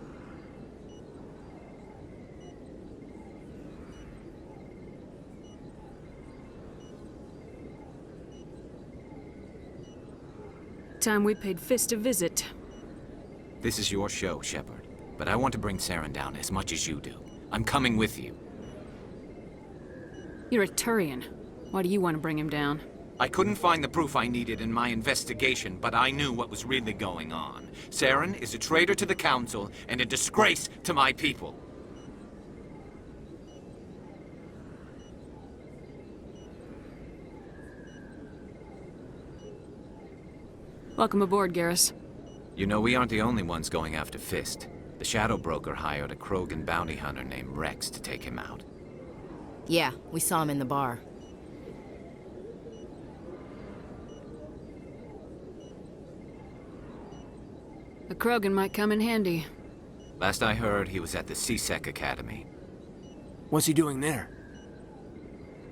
F: Time we paid Fist a visit.
C: This is your show, Shepard. But I want to bring Saren down as much as you do. I'm coming with you.
F: You're a Turian. Why do you want to bring him down?
C: I couldn't find the proof I needed in my investigation, but I knew what was really going on. Saren is a traitor to the Council and a disgrace to my people.
F: Welcome aboard, Garrus.
C: You know, we aren't the only ones going after Fist. The Shadow Broker hired a Krogan bounty hunter named Rex to take him out.
B: Yeah, we saw him in the bar.
F: A Krogan might come in handy.
C: Last I heard, he was at the CSEC Academy.
A: What's he doing there?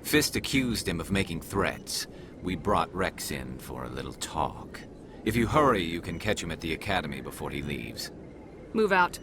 C: Fist accused him of making threats. We brought Rex in for a little talk. If you hurry, you can catch him at the Academy before he leaves.
F: Move out.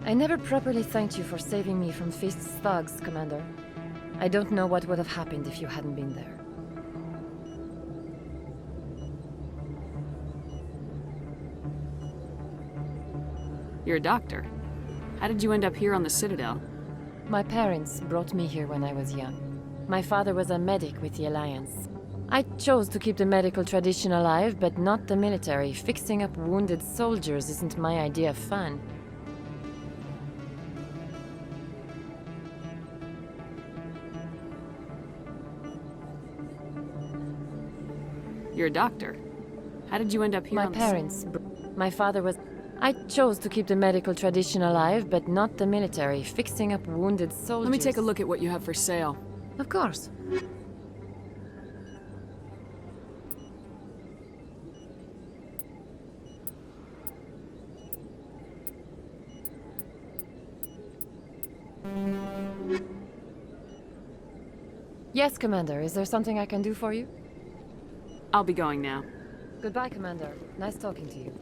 V: I never properly thanked you for saving me from Fist's thugs, Commander. I don't know what would have happened if you hadn't been there.
F: You're a doctor. How did you end up here on the Citadel?
V: My parents brought me here when I was young. My father was a medic with the Alliance. I chose to keep the medical tradition alive, but not the military. Fixing up wounded soldiers isn't my idea of fun.
F: You're a doctor. How did you end up here on
V: My father was... I chose to keep the medical tradition alive, but not the military. Fixing up wounded soldiers...
F: Let me take a look at what you have for sale.
V: Of course. Yes, Commander. Is there something I can do for you?
F: I'll be going now.
V: Goodbye, Commander. Nice talking to you.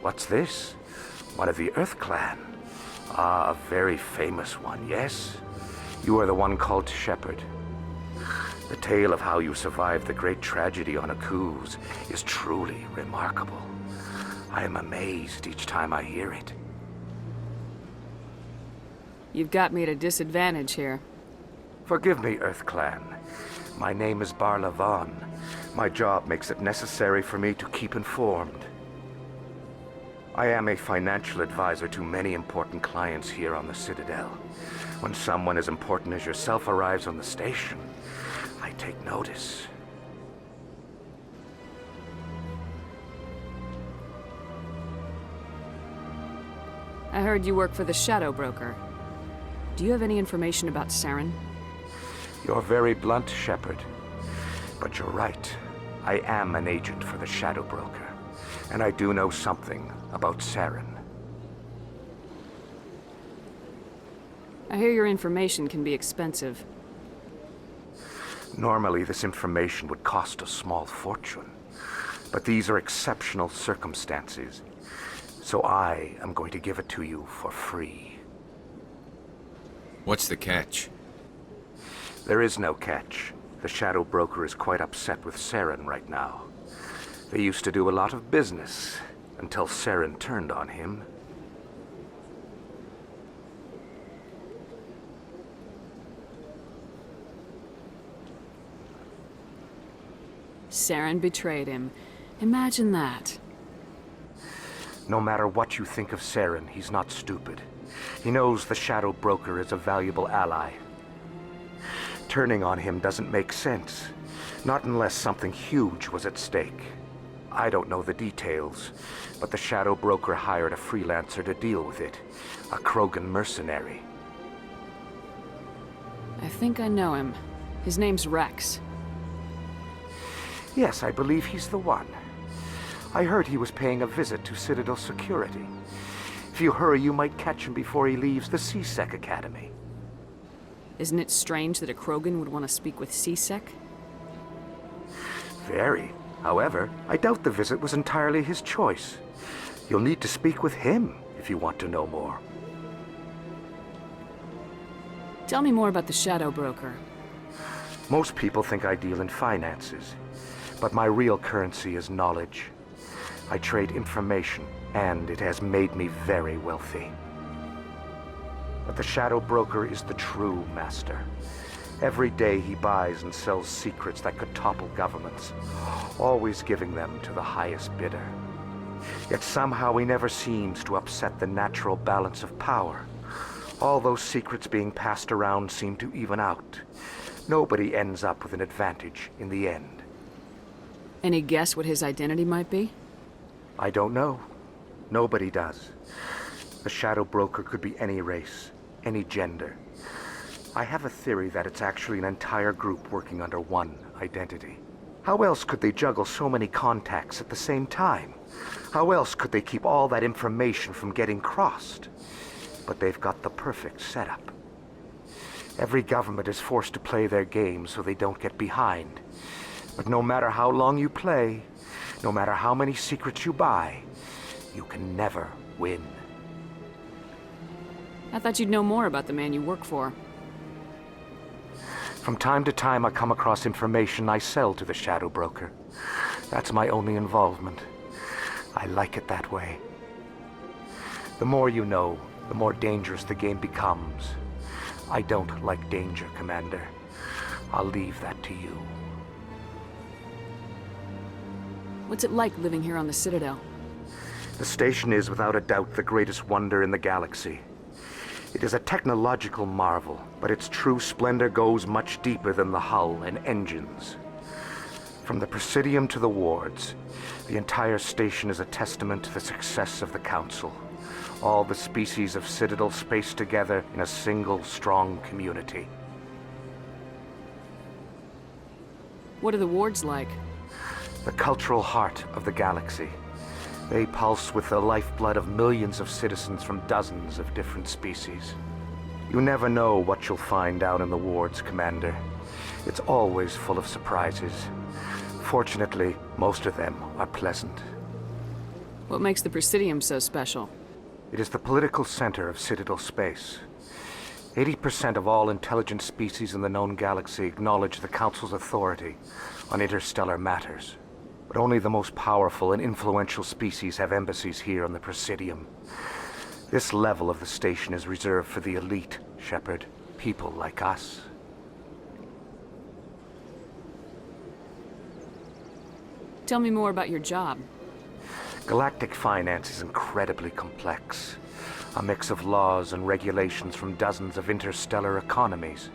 M: What's this? One of the Earth Clan. Ah, a very famous one, yes? You are the one called Shepherd. The tale of how you survived the great tragedy on Akuz is truly remarkable. I am amazed each time I hear it.
F: You've got me at a disadvantage here.
M: Forgive me, Earth Clan. My name is Barla Vaughn. My job makes it necessary for me to keep informed. I am a financial advisor to many important clients here on the Citadel. When someone as important as yourself arrives on the station, I take notice.
F: I heard you work for the Shadow Broker. Do you have any information about Saren?
M: You're very blunt, Shepard. But you're right. I am an agent for the Shadow Broker. And I do know something about Saren.
F: I hear your information can be expensive.
M: Normally, this information would cost a small fortune. But these are exceptional circumstances. So I am going to give it to you for free.
C: What's the catch?
M: There is no catch. The Shadow Broker is quite upset with Saren right now. They used to do a lot of business until Saren turned on him.
F: Saren betrayed him. Imagine that.
M: No matter what you think of Saren, he's not stupid. He knows the Shadow Broker is a valuable ally. Turning on him doesn't make sense. Not unless something huge was at stake. I don't know the details, but the Shadow Broker hired a freelancer to deal with it. A Krogan mercenary.
F: I think I know him. His name's Rex.
M: Yes, I believe he's the one. I heard he was paying a visit to Citadel security. If you hurry, you might catch him before he leaves the C-Sec Academy.
F: Isn't it strange that a Krogan would want to speak with C-Sec?
M: Very. However, I doubt the visit was entirely his choice. You'll need to speak with him if you want to know more.
F: Tell me more about the Shadow Broker.
M: Most people think I deal in finances, but my real currency is knowledge. I trade information, and it has made me very wealthy. But the Shadow Broker is the true master. Every day he buys and sells secrets that could topple governments, always giving them to the highest bidder. Yet somehow he never seems to upset the natural balance of power. All those secrets being passed around seem to even out. Nobody ends up with an advantage in the end.
F: Any guess what his identity might be?
M: I don't know. Nobody does. The Shadow Broker could be any race, any gender. I have a theory that it's actually an entire group working under one identity. How else could they juggle so many contacts at the same time? How else could they keep all that information from getting crossed? But they've got the perfect setup. Every government is forced to play their game so they don't get behind. But no matter how long you play, no matter how many secrets you buy, you can never win.
F: I thought you'd know more about the man you work for.
M: From time to time, I come across information I sell to the Shadow Broker. That's my only involvement. I like it that way. The more you know, the more dangerous the game becomes. I don't like danger, Commander. I'll leave that to you.
F: What's it like living here on the Citadel?
M: The station is without a doubt the greatest wonder in the galaxy. It is a technological marvel, but its true splendor goes much deeper than the hull and engines. From the Presidium to the wards, the entire station is a testament to the success of the Council. All the species of Citadel spaced together in a single, strong community.
F: What are the wards like?
M: The cultural heart of the galaxy. They pulse with the lifeblood of millions of citizens from dozens of different species. You never know what you'll find out in the wards, Commander. It's always full of surprises. Fortunately, most of them are pleasant.
F: What makes the Presidium so special?
M: It is the political center of Citadel space. 80% of all intelligent species in the known galaxy acknowledge the Council's authority on interstellar matters. But only the most powerful and influential species have embassies here on the Presidium. This level of the station is reserved for the elite, Shepard. People like us.
F: Tell me more about your job.
M: Galactic finance is incredibly complex. A mix of laws and regulations from dozens of interstellar economies.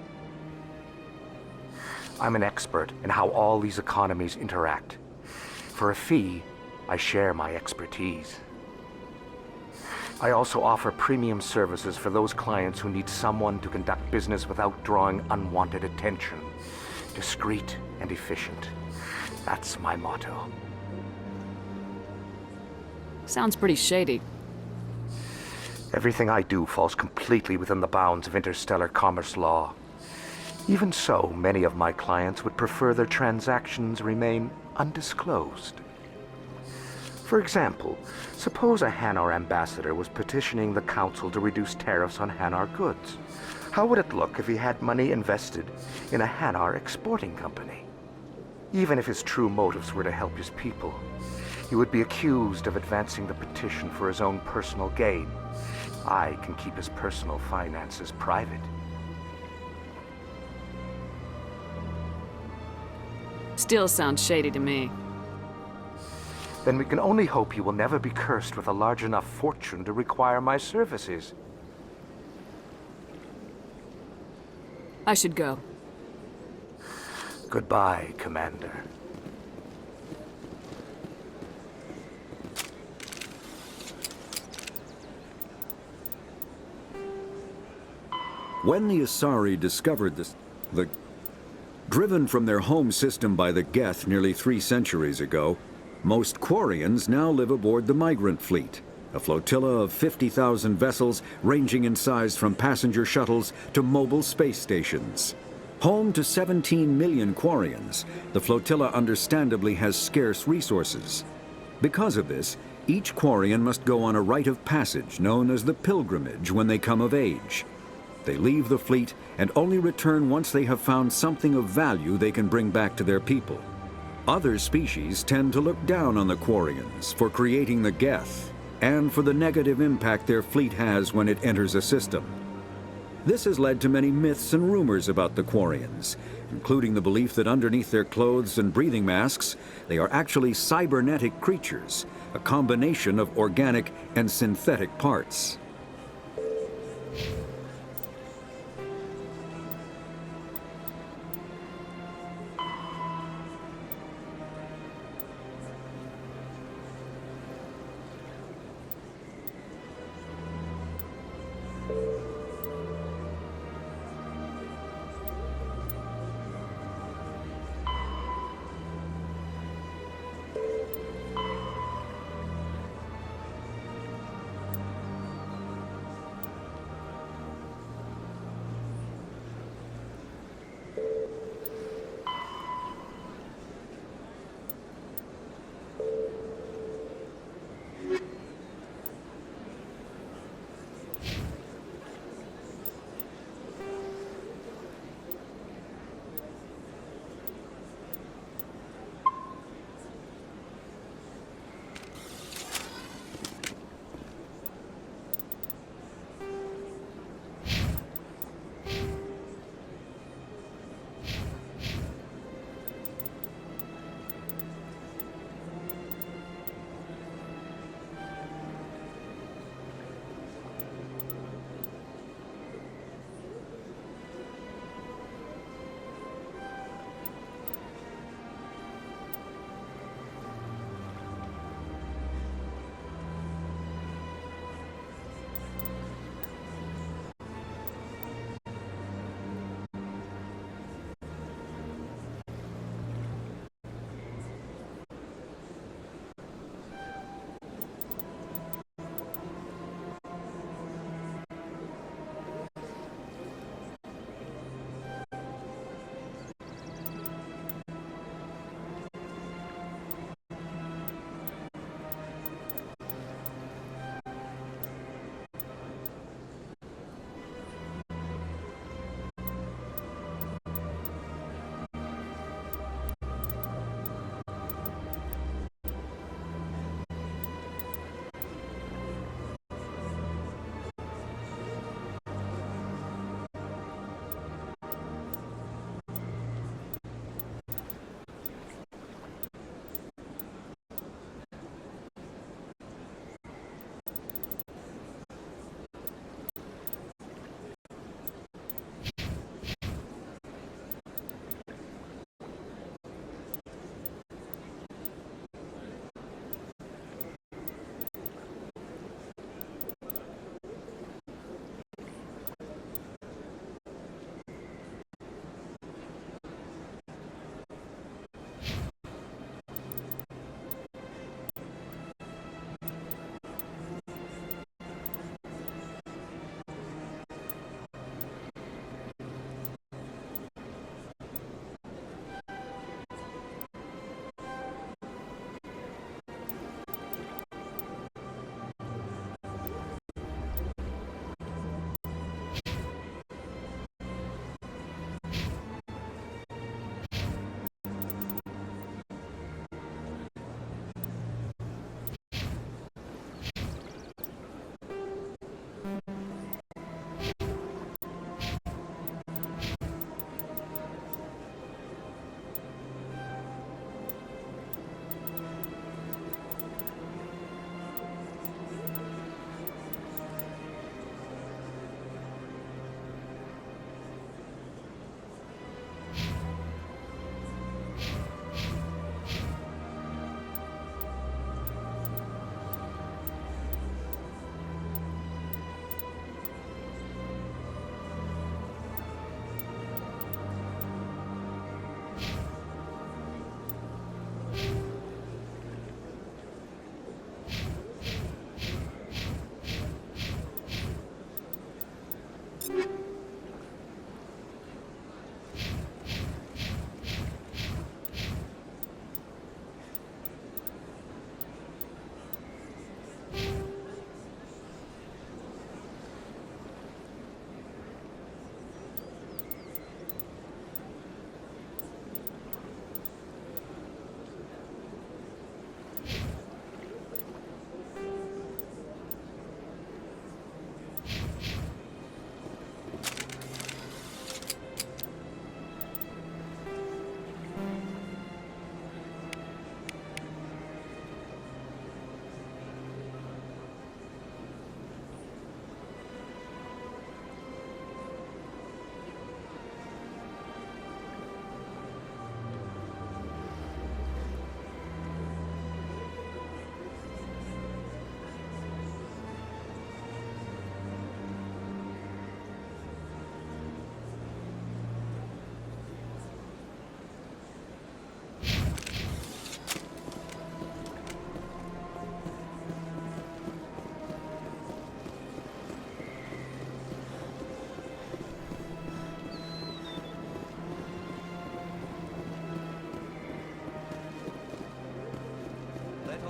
M: I'm an expert in how all these economies interact. For a fee, I share my expertise. I also offer premium services for those clients who need someone to conduct business without drawing unwanted attention. Discreet and efficient. That's my motto.
F: Sounds pretty shady.
M: Everything I do falls completely within the bounds of interstellar commerce law. Even so, many of my clients would prefer their transactions remain undisclosed. For example, suppose a Hanar ambassador was petitioning the Council to reduce tariffs on Hanar goods. How would it look if he had money invested in a Hanar exporting company? Even if his true motives were to help his people, he would be accused of advancing the petition for his own personal gain. I can keep his personal finances private.
F: Still sounds shady to me.
M: Then we can only hope you will never be cursed with a large enough fortune to require my services.
F: I should go.
M: Goodbye, Commander.
H: When the Asari discovered driven from their home system by the Geth nearly 3 centuries ago, most Quarians now live aboard the migrant fleet, a flotilla of 50,000 vessels ranging in size from passenger shuttles to mobile space stations. Home to 17 million Quarians, the flotilla understandably has scarce resources. Because of this, each Quarian must go on a rite of passage known as the pilgrimage when they come of age. They leave the fleet and only return once they have found something of value they can bring back to their people. Other species tend to look down on the Quarians for creating the Geth and for the negative impact their fleet has when it enters a system. This has led to many myths and rumors about the Quarians, including the belief that underneath their clothes and breathing masks, they are actually cybernetic creatures, a combination of organic and synthetic parts.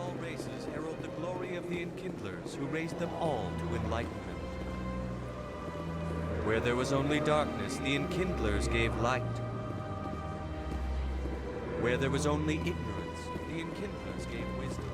K: all races herald the glory of the enkindlers who raised them all to enlightenment. Where there was only darkness, the enkindlers gave light. Where there was only ignorance, the enkindlers gave wisdom.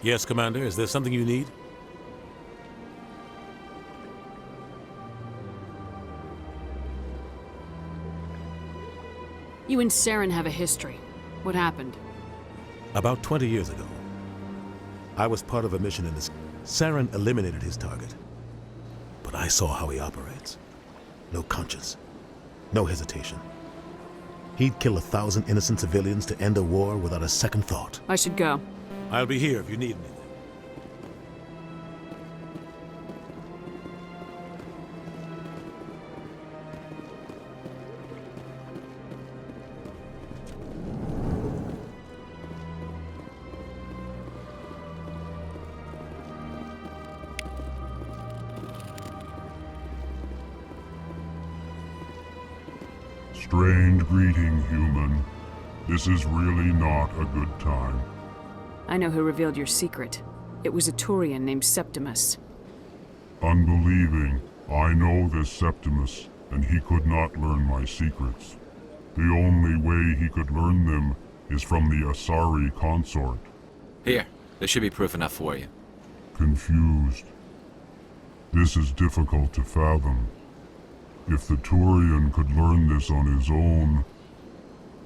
T: Yes, Commander. Is there something you need?
U: You and Saren have a history. What happened?
T: About 20 years ago, I was part of a mission in this. Saren eliminated his target. But I saw how he operates. No conscience. No hesitation. He'd kill 1,000 innocent civilians to end a war without a second thought.
U: I should go.
T: I'll be here if you need anything.
E: Strange greeting, human. This is really not a good time.
U: I know who revealed your secret. It was a Turian named Septimus.
E: Unbelieving, I know this Septimus, and he could not learn my secrets. The only way he could learn them is from the Asari consort.
C: Here, there should be proof enough for you.
E: Confused. This is difficult to fathom. If the Turian could learn this on his own,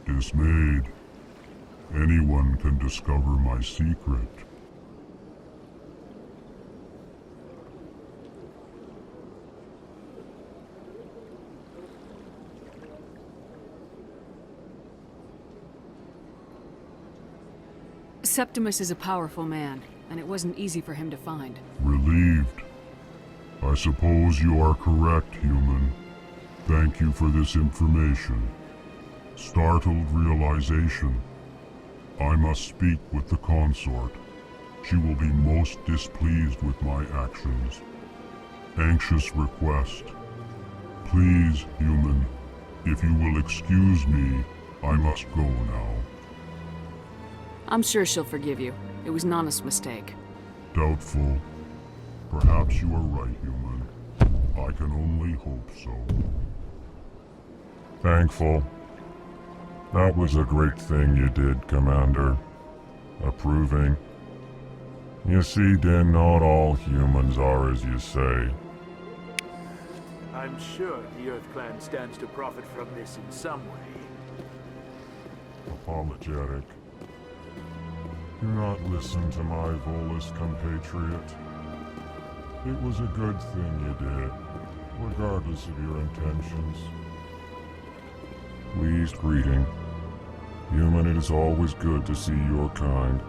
E: dismayed, anyone can discover my secret.
U: Septimus is a powerful man, and it wasn't easy for him to find.
E: Relieved. I suppose you are correct, human. Thank you for this information. Startled realization. I must speak with the consort. She will be most displeased with my actions. Anxious request. Please, human, if you will excuse me, I must go now.
U: I'm sure she'll forgive you. It was an honest mistake.
E: Doubtful. Perhaps you are right, human. I can only hope so. Thankful. That was a great thing you did, Commander. Approving. You see, then, not all humans are as you say.
W: I'm sure the Earth Clan stands to profit from this in some way.
E: Apologetic. Do not listen to my Volus compatriot. It was a good thing you did, regardless of your intentions. Pleased greeting. Human, it is always good to see your kind.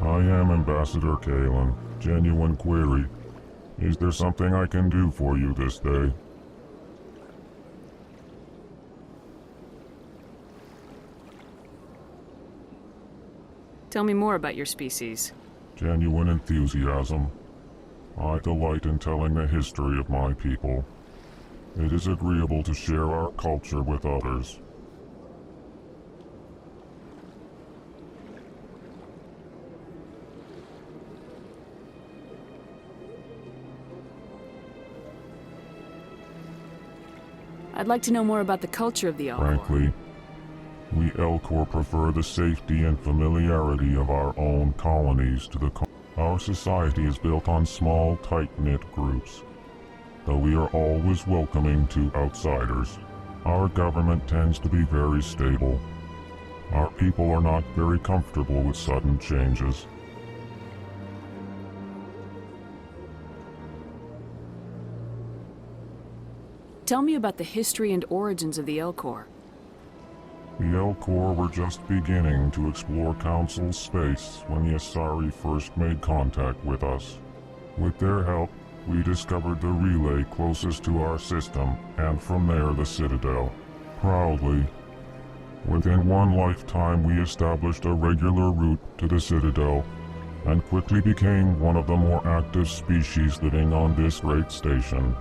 E: I am Ambassador Kalen. Genuine query. Is there something I can do for you this day?
U: Tell me more about your species.
E: Genuine enthusiasm. I delight in telling the history of my people. It is agreeable to share our culture with others.
U: I'd like to know more about the culture of the Alvor.
E: Frankly, We Elcor prefer the safety and familiarity of our own colonies to the Our society is built on small, tight-knit groups. Though we are always welcoming to outsiders, our government tends to be very stable. Our people are not very comfortable with sudden changes.
F: Tell me about the history and origins of the Elcor.
E: The Elcor were just beginning to explore Council space when the Asari first made contact with us. With their help, we discovered the relay closest to our system, and from there the Citadel. Proudly, within one lifetime we established a regular route to the Citadel, and quickly became one of the more active species living on this great station.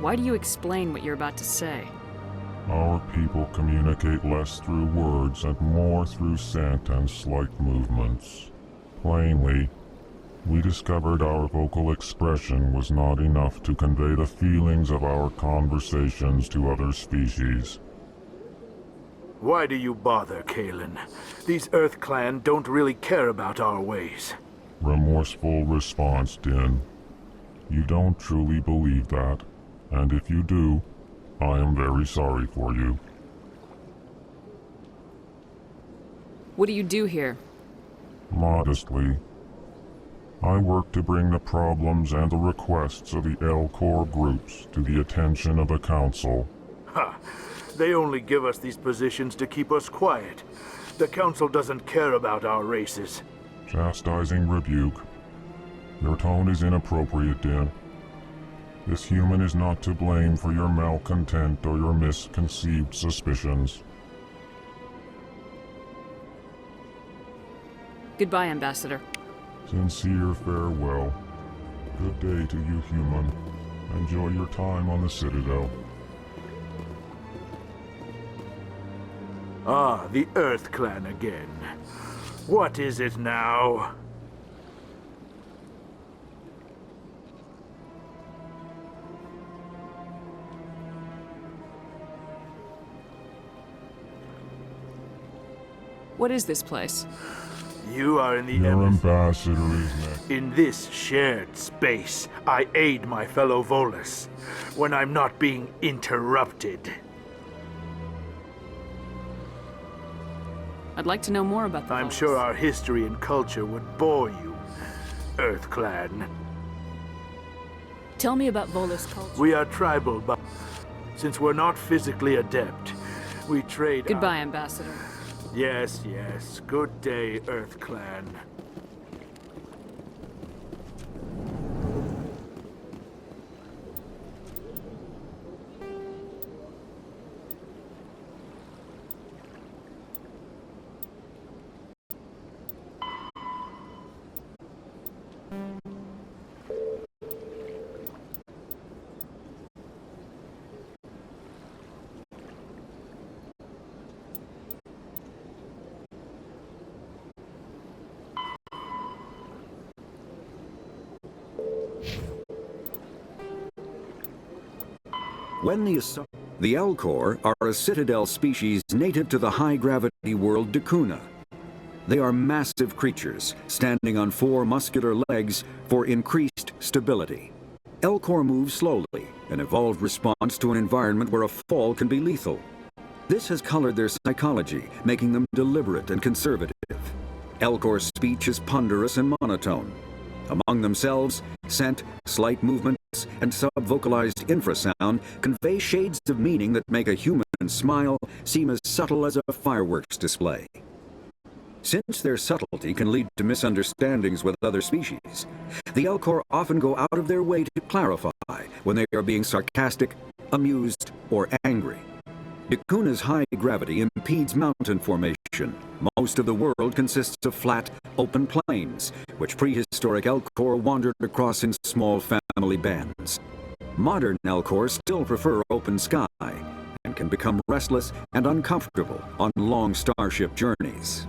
F: Why do you explain what you're about to say?
E: Our people communicate less through words and more through scent and slight movements. Plainly, we discovered our vocal expression was not enough to convey the feelings of our conversations to other species.
W: Why do you bother, Kalen? These Earth Clan don't really care about our ways.
E: Remorseful response, Din. You don't truly believe that, and if you do, I am very sorry for you.
F: What do you do here?
E: Modestly, I work to bring the problems and the requests of the Elcor groups to the attention of the Council.
W: Ha! They only give us these positions to keep us quiet. The Council doesn't care about our races.
E: Chastising rebuke. Your tone is inappropriate, Din. This human is not to blame for your malcontent or your misconceived suspicions.
F: Goodbye, Ambassador.
E: Sincere farewell. Good day to you, human. Enjoy your time on the Citadel.
W: Ah, the Earth Clan again. What is it now?
F: What is this place?
W: You are in the
E: Your ambassador is next.
W: In this shared space, I aid my fellow Volus when I'm not being interrupted.
F: I'd like to know more about the
W: I'm
F: Volus.
W: sure our history and culture would bore you, Earth Clan.
F: Tell me about Volus culture.
W: We are tribal, but since we're not physically adept, we trade.
F: Goodbye, Ambassador.
W: Yes, yes. Good day, Earth Clan.
H: When the Elcor are a citadel species native to the high-gravity world Dakuna. They are massive creatures, standing on 4 muscular legs for increased stability. Elcor move slowly, an evolved response to an environment where a fall can be lethal. This has colored their psychology, making them deliberate and conservative. Elcor's speech is ponderous and monotone. Among themselves, scent, slight movements, and sub-vocalized infrasound convey shades of meaning that make a human smile seem as subtle as a fireworks display. Since their subtlety can lead to misunderstandings with other species, the Elcor often go out of their way to clarify when they are being sarcastic, amused, or angry. Dakuna's high gravity impedes mountain formation. Most of the world consists of flat, open plains, which prehistoric Elcor wandered across in small family bands. Modern Elcor still prefer open sky, and can become restless and uncomfortable on long starship journeys.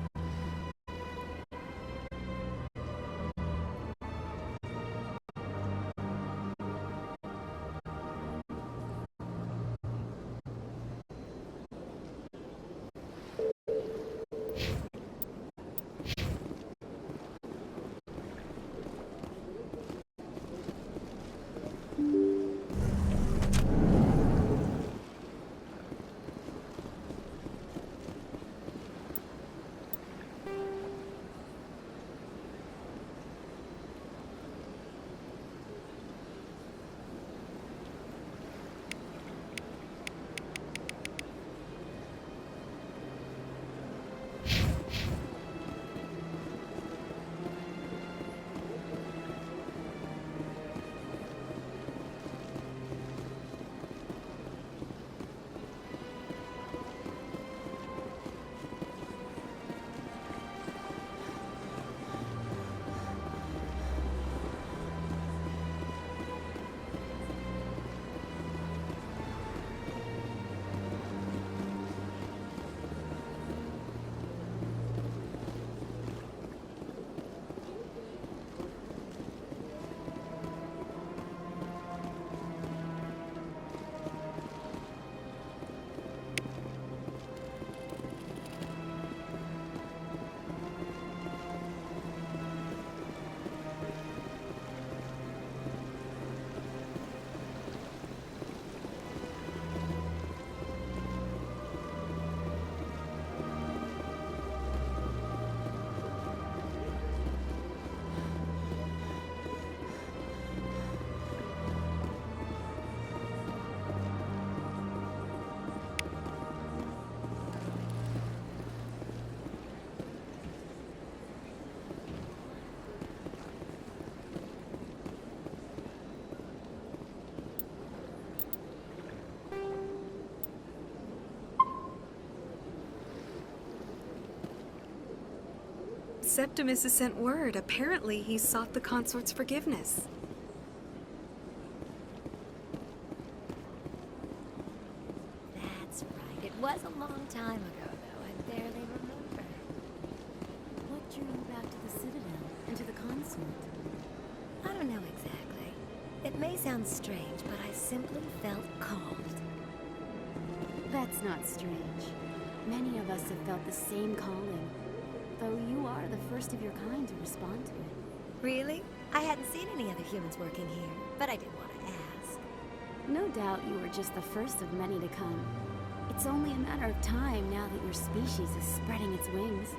O: Septimus has sent word. Apparently, he sought the consort's forgiveness.
I: That's right. It was a long time ago, though. I barely remember.
B: What drew you back to the Citadel and to the consort?
I: I don't know exactly. It may sound strange, but I simply felt called.
B: That's not strange. Many of us have felt the same calling, though you are the first of your kind to respond to it.
I: Really? I hadn't seen any other humans working here, but I did want to ask.
B: No doubt you were just the first of many to come. It's only a matter of time now that your species is spreading its wings.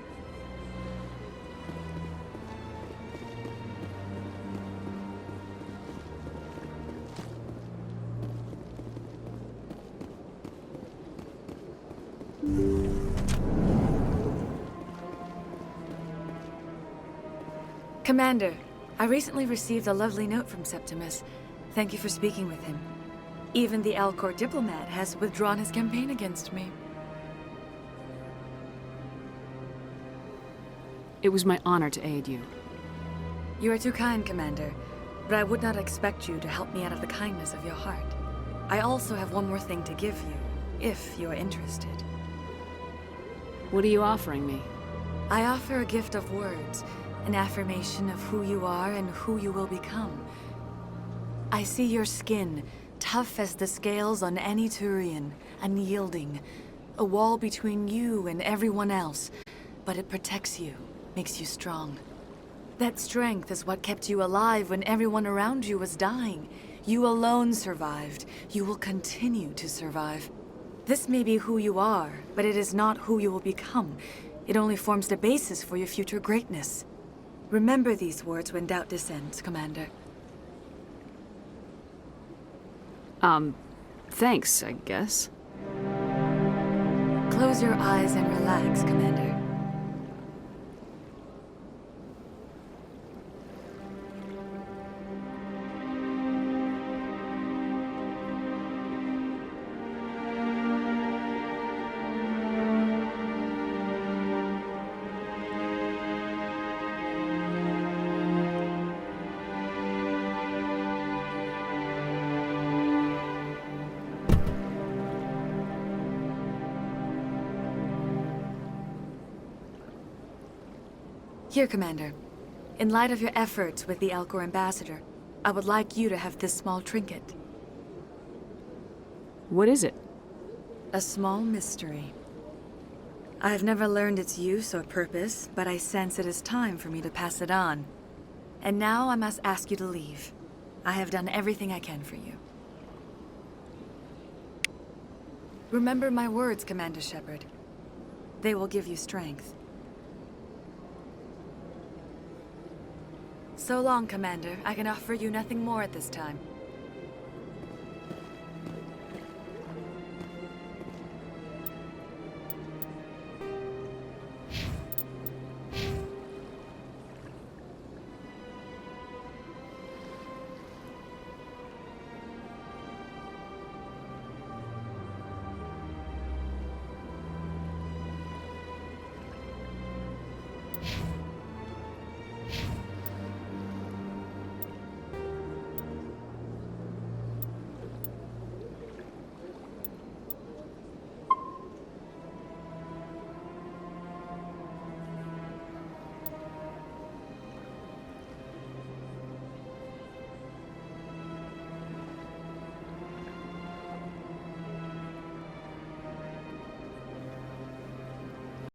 O: Commander, I recently received a lovely note from Septimus. Thank you for speaking with him. Even the Alcor diplomat has withdrawn his campaign against me.
F: It was my honor to aid you.
O: You are too kind, Commander, but I would not expect you to help me out of the kindness of your heart. I also have one more thing to give you, if you are interested.
F: What are you offering me?
O: I offer a gift of words, an affirmation of who you are and who you will become. I see your skin, tough as the scales on any Turian, unyielding, a wall between you and everyone else, but it protects you, makes you strong. That strength is what kept you alive when everyone around you was dying. You alone survived. You will continue to survive. This may be who you are, but it is not who you will become. It only forms the basis for your future greatness. Remember these words when doubt descends, Commander.
F: Thanks, I guess.
O: Close your eyes and relax, Commander. Here, Commander. In light of your efforts with the Alcor ambassador, I would like you to have this small trinket.
F: What is it?
O: A small mystery. I have never learned its use or purpose, but I sense it is time for me to pass it on. And now I must ask you to leave. I have done everything I can for you. Remember my words, Commander Shepard. They will give you strength. So long, Commander. I can offer you nothing more at this time.